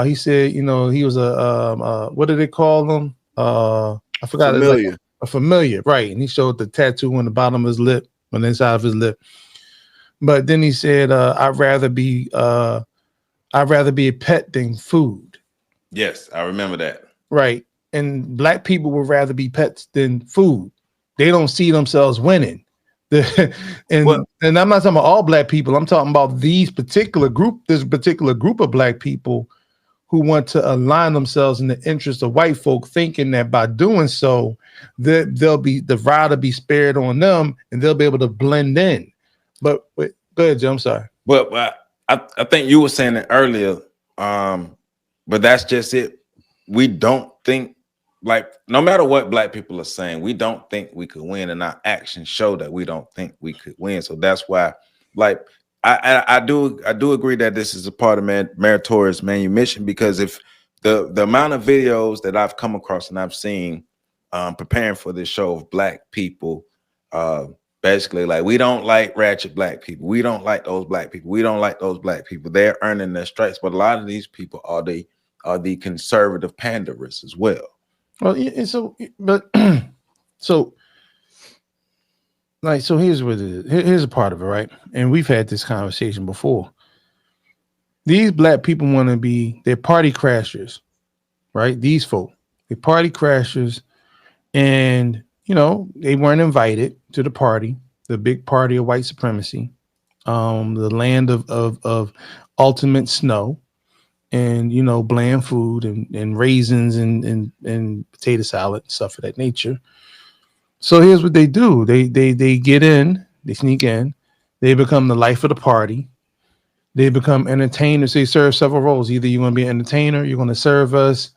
he said, he was a what did they call them? I forgot. Familiar. Like a familiar, right? And he showed the tattoo on the bottom of his lip, on the inside of his lip. But then he said, "I'd rather be a pet than food." Yes, I remember that. Right, and black people would rather be pets than food. They don't see themselves winning. And I'm not talking about all black people. I'm talking about this particular group of black people who want to align themselves in the interest of white folk, thinking that by doing so, the rod will be spared on them and they'll be able to blend in. But go ahead, Jim. I'm sorry. But I think you were saying it earlier. But that's just it. We don't think, like, no matter what black people are saying, we don't think we could win, and our actions show that we don't think we could win. So that's why, like, I do agree that this is a part of meritorious manumission, because if the amount of videos that I've come across and I've seen preparing for this show of black people, basically like, we don't like ratchet black people, we don't like those black people, we don't like those black people. They're earning their stripes, but a lot of these people are the conservative panderists as well. Well, yeah, so here's what it is. Here's a part of it, right? And we've had this conversation before. These black people want to they're party crashers, right? These folk, they're party crashers, and they weren't invited to the party, the big party of white supremacy, the land of ultimate snow, and bland food and raisins and potato salad, stuff of that nature. So here's what they do. They get in, they sneak in, they become the life of the party. They become entertainers. They serve several roles. Either you're going to be an entertainer, you're going to serve us,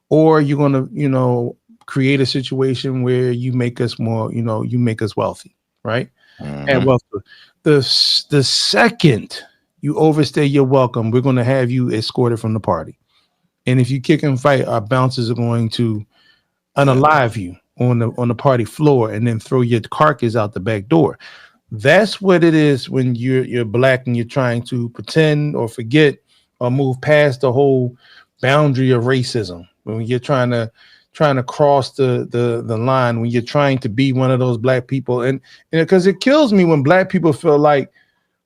or you're going to, create a situation where you make us more, you make us wealthy, right? And wealth. The second you overstay your welcome, we're going to have you escorted from the party. And if you kick and fight, our bouncers are going to unalive you on the party floor and then throw your carcass out the back door. That's what it is when you're black and you're trying to pretend or forget or move past the whole boundary of racism. When you're trying to cross the line, when you're trying to be one of those black people, and because it kills me when black people feel like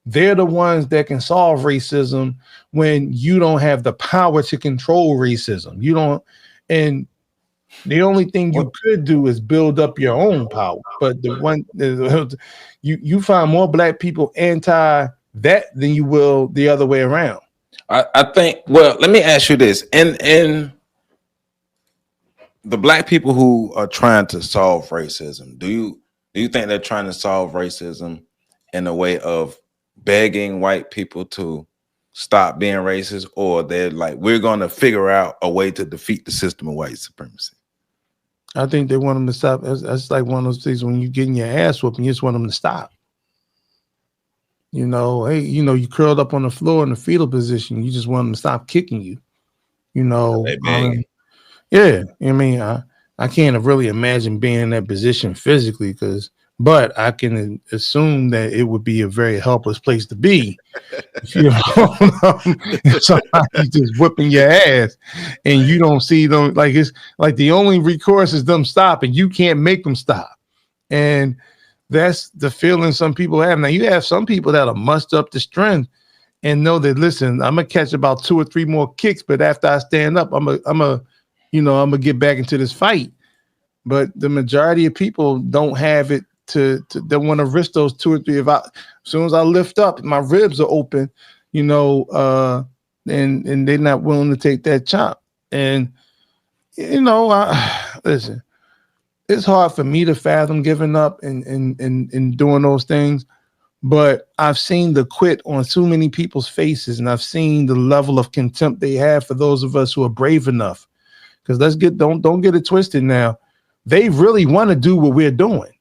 they're the ones that can solve racism when you don't have the power to control racism. You don't, and the only thing you could do is build up your own power. But you find more black people anti that than you will the other way around. I think. Well, let me ask you this: in the black people who are trying to solve racism, do you think they're trying to solve racism in a way of begging white people to stop being racist, or they're like, we're going to figure out a way to defeat the system of white supremacy? I think they want them to stop. That's like one of those things when you're getting your ass whooped and you just want them to stop. You know, hey, you know, you curled up on the floor in the fetal position. You just want them to stop kicking you. You know, yeah. I mean, I can't really imagine being in that position physically, but I can assume that it would be a very helpless place to be. You know, somebody just whipping your ass, and you don't see them. Like it's like the only recourse is them stopping. You can't make them stop, and that's the feeling some people have. Now you have some people that'll muster up the strength and know that, listen, I'm gonna catch about 2 or 3 more kicks, but after I stand up, I'm gonna get back into this fight. But the majority of people don't have it to they want to risk those 2 or 3. As soon as I lift up, my ribs are open, you know, and they're not willing to take that chop. And you know, listen, it's hard for me to fathom giving up and doing those things. But I've seen the quit on so many people's faces, and I've seen the level of contempt they have for those of us who are brave enough. Because don't get it twisted now. They really want to do what we're doing,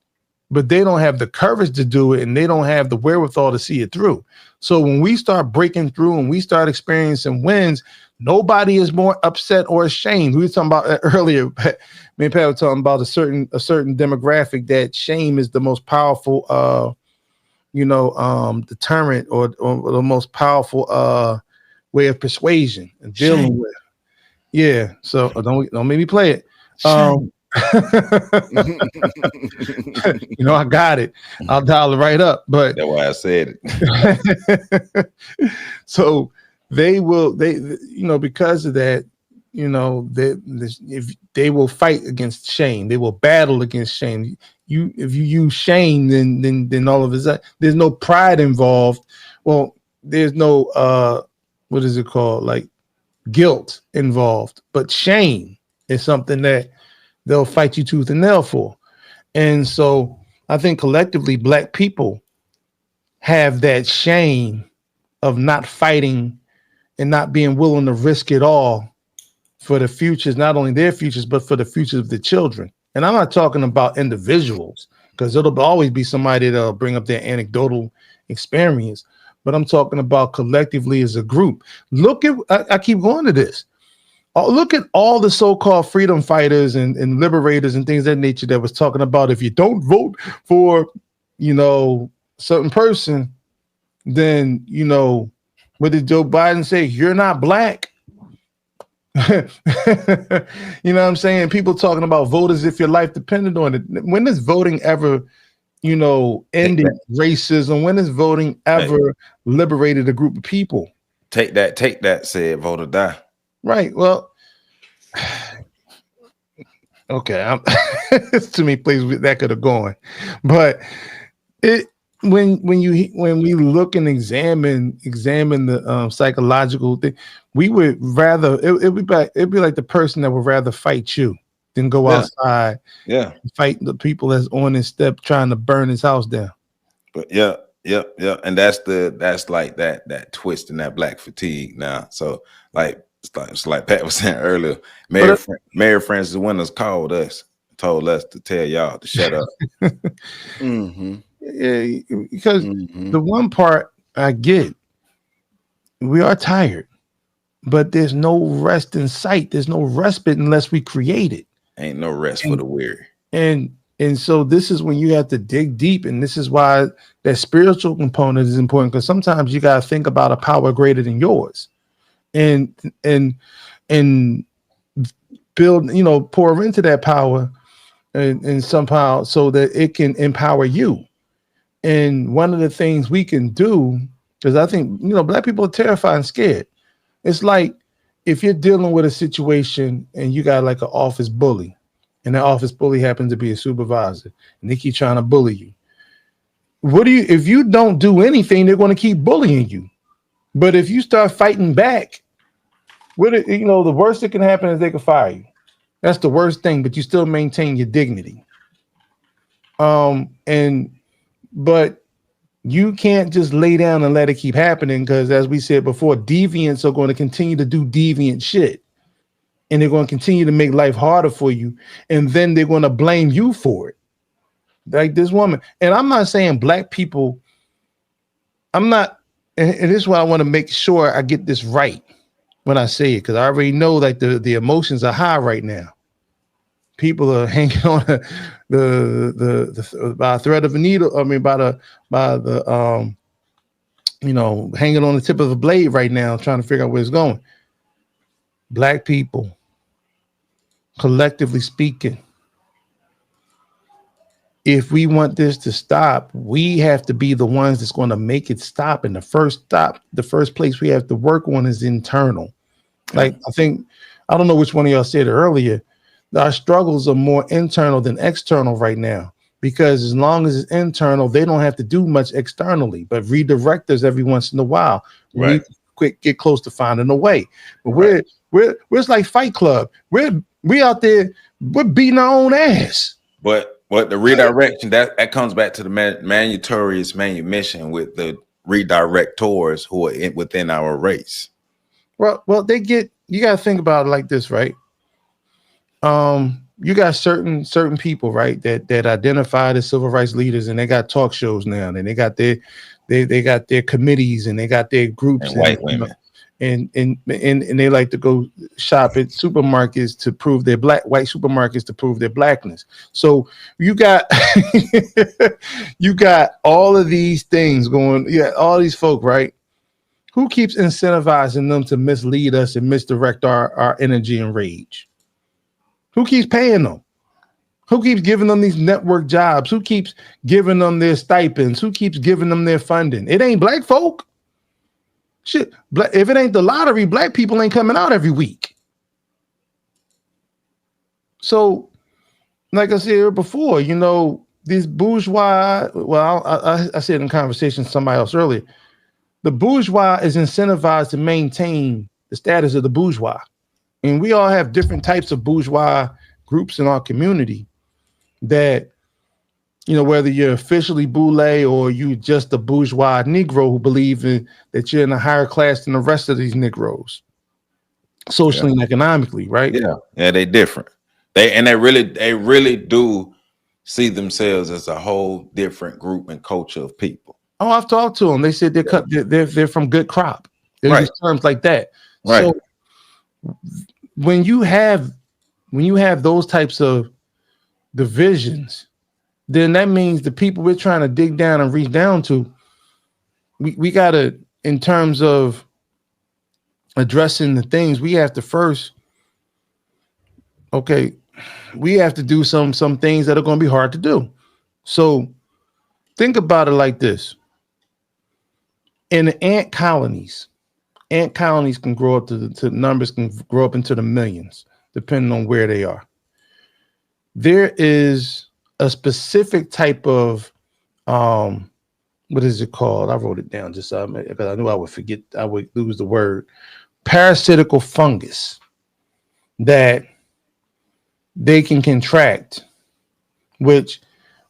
but they don't have the courage to do it, and they don't have the wherewithal to see it through. So when we start breaking through and we start experiencing wins, nobody is more upset or ashamed. We were talking about that earlier. Me and Pat were talking about a certain demographic that shame is the most powerful deterrent or the most powerful way of persuasion and dealing with. Yeah. So don't make me play it. You know, I got it. I'll dial it right up. But that's why I said it. So they because of that, you know, if they will fight against shame, they will battle against shame. If you use shame, then all of it, there's no pride involved. Well, there's no what is it called? Like guilt involved, but shame is something that they'll fight you tooth and nail for. And so I think collectively Black people have that shame of not fighting and not being willing to risk it all for the futures, not only their futures, but for the futures of the children. And I'm not talking about individuals, because it'll always be somebody that'll bring up their anecdotal experience, but I'm talking about collectively as a group. Look at, I keep going to this. Look at all the so-called freedom fighters and liberators and things of that nature that was talking about, if you don't vote for, you know, certain person, then, you know, what did Joe Biden say? You're not Black. You know what I'm saying? People talking about vote as if your life depended on it. When is voting ever, you know, ended racism? When is voting ever liberated a group of people? Take that, said vote or die. Right. Well, okay. To me, please, that could have gone, but when we look and examine the psychological thing, we would rather it'd be like the person that would rather fight you than go outside, and fight the people that's on his step trying to burn his house down. But yeah, and that's like that twist in that Black fatigue now. So like it's like Pat was saying earlier, Mary Frances Winters told us to tell y'all to shut up. Mm-hmm. Yeah, because the one part I get, we are tired, but there's no rest in sight. There's no respite unless we create it. Ain't no rest for the weary. And so this is when you have to dig deep, and this is why that spiritual component is important, because sometimes you got to think about a power greater than yours, and build, you know, pour into that power and somehow so that it can empower you. And one of the things we can do, because I think, you know, Black people are terrified and scared. It's like if you're dealing with a situation and you got like an office bully, and that office bully happens to be a supervisor, and they keep trying to bully you. If you don't do anything, they're going to keep bullying you. But if you start fighting back, the worst that can happen is they can fire you. That's the worst thing, but you still maintain your dignity. But you can't just lay down and let it keep happening, because as we said before, deviants are going to continue to do deviant shit. and they're going to continue to make life harder for you, and then they're going to blame you for it. Like this woman. And I'm not saying black people, I'm not, and this is why I want to make sure I get this right when I say it, because I already know like the emotions are high right now. People are hanging on the by a thread of a needle. I mean, by the hanging on the tip of a blade right now, trying to figure out where it's going. Black people, collectively speaking, if we want this to stop, we have to be the ones that's going to make it stop. And the first place we have to work on is internal. Like, I don't know which one of y'all said it earlier. Our struggles are more internal than external right now, because as long as it's internal, they don't have to do much externally, but redirect us every once in a while. Right. We get close to finding a way. But we're it's like Fight Club. We out there, we're beating our own ass. But the redirection, that comes back to the manutorious manumission with the redirectors who are within our race. Well, you got to think about it like this, right? You got certain people, right, that identify as civil rights leaders, and they got talk shows now, and they got their committees, and they got their groups, and white women, and they like to go shop at supermarkets to prove their white supermarkets to prove their blackness. So you got you got all of these things going. Yeah, all these folk, right? Who keeps incentivizing them to mislead us and misdirect our energy and rage? Who keeps paying them? Who keeps giving them these network jobs? Who keeps giving them their stipends? Who keeps giving them their funding? It ain't black folk. Shit, if it ain't the lottery, black people ain't coming out every week. So, like I said before, these bourgeois, well, I said in conversation with somebody else earlier, the bourgeois is incentivized to maintain the status of the bourgeois. And we all have different types of bourgeois groups in our community that, whether you're officially boule or you just a bourgeois Negro who believe that you're in a higher class than the rest of these Negroes, socially and economically, right? Yeah, they different. They really do see themselves as a whole different group and culture of people. Oh, I've talked to them. They said they're from good crop. They use terms like that. Right. So when you have those types of divisions, then that means the people we're trying to dig down and reach down to, we gotta, in terms of addressing the things, we have to first, we have to do some things that are going to be hard to do. So think about it like this. In the ant colonies can grow up to numbers can grow up into the millions, depending on where they are. There is a specific type of, what is it called? I wrote it down just because I knew I would forget, I would lose the word. Parasitical fungus that they can contract, which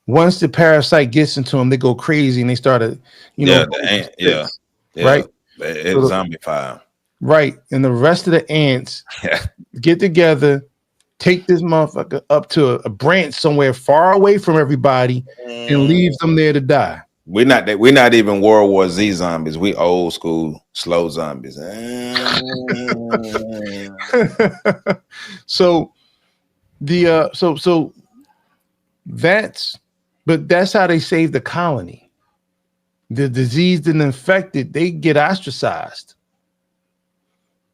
once the parasite gets into them, they go crazy and they start to, right? It's zombify. Right. And the rest of the ants get together, take this motherfucker up to a branch somewhere far away from everybody and leave them there to die. We're not even World War Z zombies. We old school slow zombies. So that's how they save the colony. The diseased and infected, they get ostracized.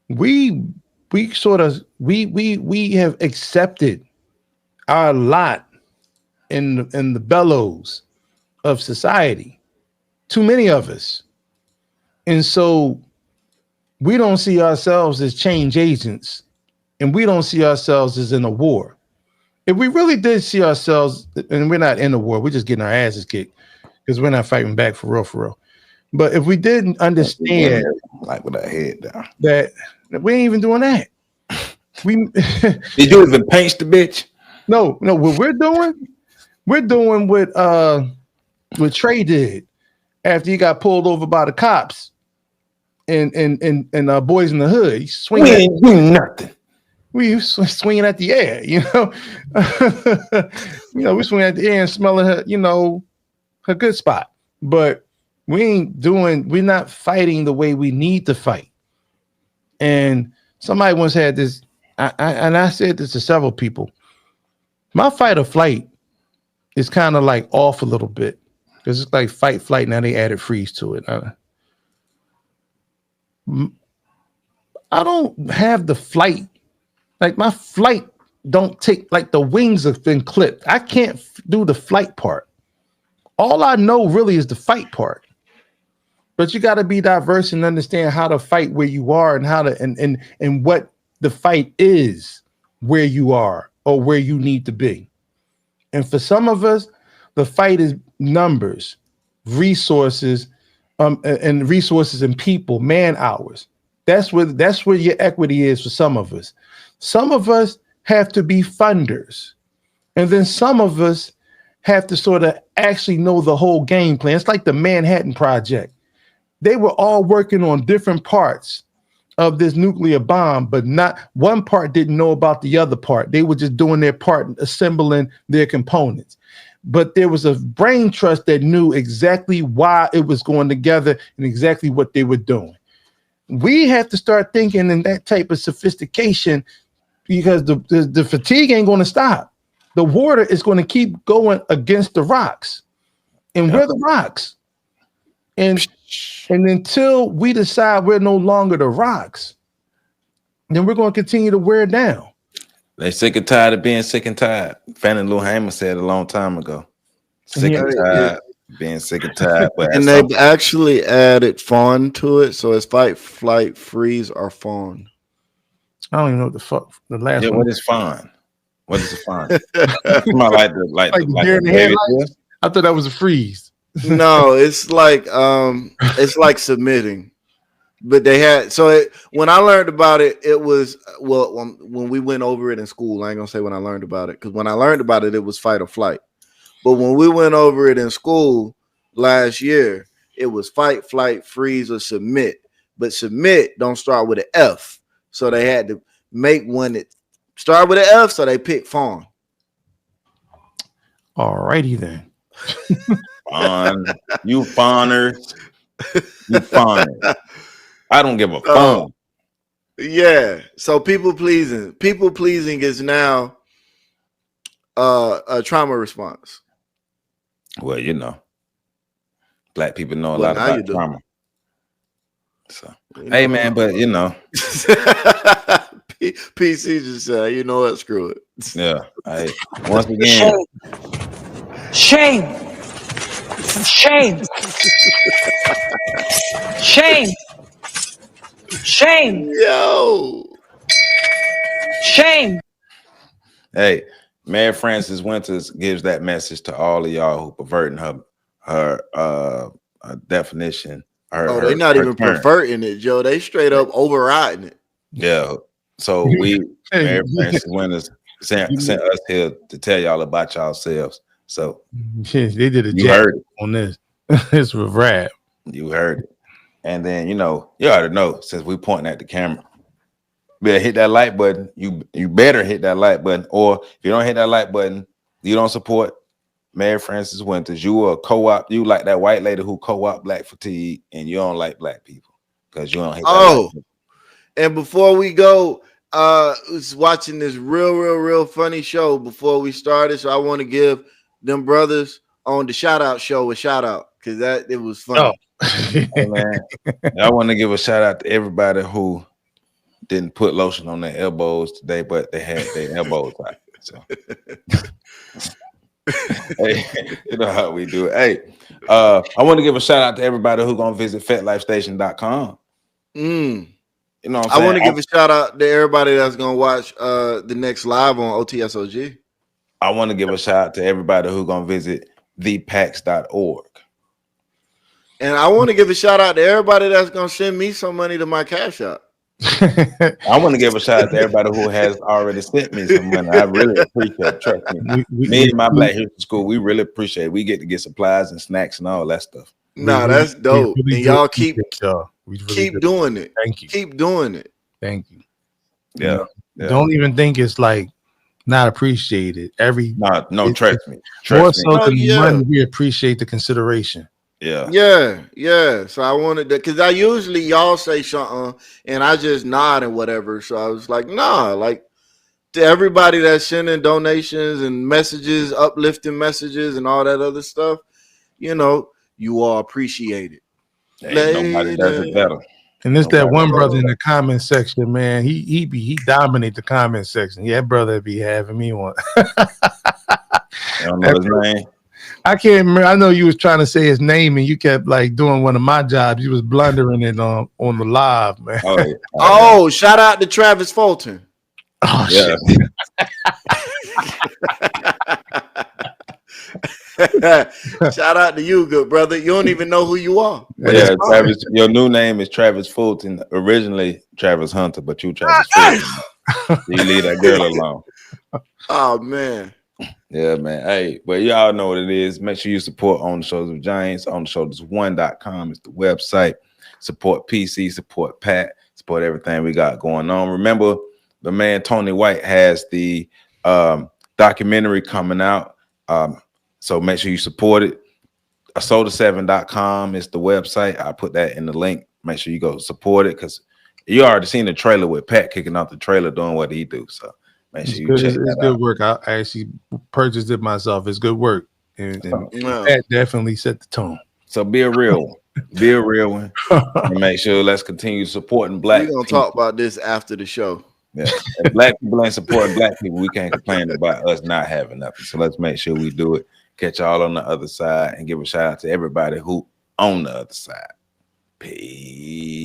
We have accepted our lot in the bellows of society, too many of us, and so we don't see ourselves as change agents, and we don't see ourselves as in a war. If we really did see ourselves, and we're not in a war, we're just getting our asses kicked because we're not fighting back for real. But if we didn't understand, like with our head down, that we ain't even doing that. Did you even paint the bitch? No. What we're doing what Trey did after he got pulled over by the cops and Boys in the Hood. He we ain't doing nothing. we swinging at the air, you know. We swinging at the air and smelling her, you know, her good spot. But we're not fighting the way we need to fight. And somebody once had this, and I said this to several people. My fight or flight is kind of like off a little bit. Because it's like fight, flight. Now they added freeze to it. I don't have the flight. Like my flight don't take, like the wings have been clipped. I can't do the flight part. All I know really is the fight part. But you got to be diverse and understand how to fight where you are and how to and what the fight is where you are or where you need to be. And for some of us, the fight is numbers, resources, and resources and people, man hours. That's where your equity is for some of us. Some of us have to be funders. And then some of us have to sort of actually know the whole game plan. It's like the Manhattan Project. They were all working on different parts of this nuclear bomb, but not one part didn't know about the other part. They were just doing their part and assembling their components. But there was a brain trust that knew exactly why it was going together and exactly what they were doing. We have to start thinking in that type of sophistication because the fatigue ain't going to stop. The water is going to keep going against the rocks. And we're the rocks. And until we decide we're no longer the rocks, then we're going to continue to wear down. They sick and tired of being sick and tired. Fannie Lou Hamer said a long time ago. Sick and tired, being sick and tired. And they've actually added fawn to it, so it's fight, flight, freeze, or fawn. I don't even know what the fuck the last one. What is fawn? What is a fawn? like the deer in the headlights? I thought that was a freeze. No, it's like submitting. But they had when I learned about it, it was when we went over it in school. I ain't gonna say when I learned about it, because when I learned about it, it was fight or flight. But when we went over it in school last year, it was fight, flight, freeze, or submit. But submit don't start with an F, so they had to make one that start with an F, so they picked fawn. All righty then. Fawn, you fawners, you fawners. I don't give a fuck. Yeah. So people pleasing is now a trauma response. Well, you know, black people know a lot about trauma. So, hey man, but you know, PC just said, you know what? Screw it. Yeah. Once again, shame. Yo. Shame. Hey, Mary Frances Winters gives that message to all of y'all who perverting her definition. They're not even perverting it, Joe. They straight up overriding it. Yeah. So Mary Frances Winters sent us here to tell y'all about yourselves. So they did a jab on this. It's a rap. You heard it. And then, you already know, since we pointing at the camera, better hit that like button. You better hit that like button. Or if you don't hit that like button, you don't support Mary Frances Winters. You are co-op. You like that white lady who co-op black fatigue, and you don't like black people because you don't hit that like and before we go, was watching this real funny show before we started. So I want to give them brothers on the shout out show a shout out because it was funny. Hey, man, I want to give a shout out to everybody who didn't put lotion on their elbows today, but they had their elbows out. So, hey, you know how we do it. Hey, I want to give a shout out to everybody who gonna visit FetLifeStation.com. You know what I'm saying? I want to give a shout out to everybody that's gonna watch the next live on OTSOG. I want to give a shout out to everybody who gonna visit thepax.org. And I want to give a shout out to everybody that's gonna send me some money to my Cashapp. I want to give a shout out to everybody who has already sent me some money. I really appreciate it. Trust me. Me and my Black History School, we really appreciate it. We get to get supplies and snacks and all that stuff. Nah, that's dope. And y'all keep really doing it. Thank you. Keep doing it. Thank you. Yeah. Don't even think it's like not appreciated. Trust me. More Trust me. so than money, we appreciate the consideration. Yeah. So I wanted to, because I usually y'all say something and I just nod and whatever. So I was like, nah, like to everybody that's sending donations and messages, uplifting messages and all that other stuff, you know, you all appreciate it. Nobody does it better. And there's that one brother in the comment section, man. He dominate the comment section. Yeah, that brother be having me one. I don't know his name. I can't remember. I know you was trying to say his name and you kept like doing one of my jobs. You was blundering it on the live, man. Oh, shout out to Travis Fulton. Oh shit. Shout out to you, good brother. You don't even know who you are. Yeah, Travis, your new name is Travis Fulton. Originally Travis Hunter, but you Travis Fulton. You leave that girl alone. Oh man. Yeah, man. Hey, well, y'all know what it is. Make sure you support On the Shoulders of Giants. OnTheShoulders1.com is the website. Support PC, support Pat, support everything we got going on. Remember, the man Tony White has the documentary coming out. So make sure you support it. Soda7.com is the website. I put that in the link. Make sure you go support it because you already seen the trailer with Pat kicking off the trailer doing what he do. So make sure you check that out. It's good work. I actually purchased it myself. It's good work. And Pat definitely set the tone. So be a real one. Be a real one. And make sure let's continue supporting black people. We're going to talk about this after the show. Yeah. If black people ain't supporting black people, we can't complain about us not having nothing. So let's make sure we do it. Catch y'all on the other side and give a shout out to everybody who on the other side. Peace.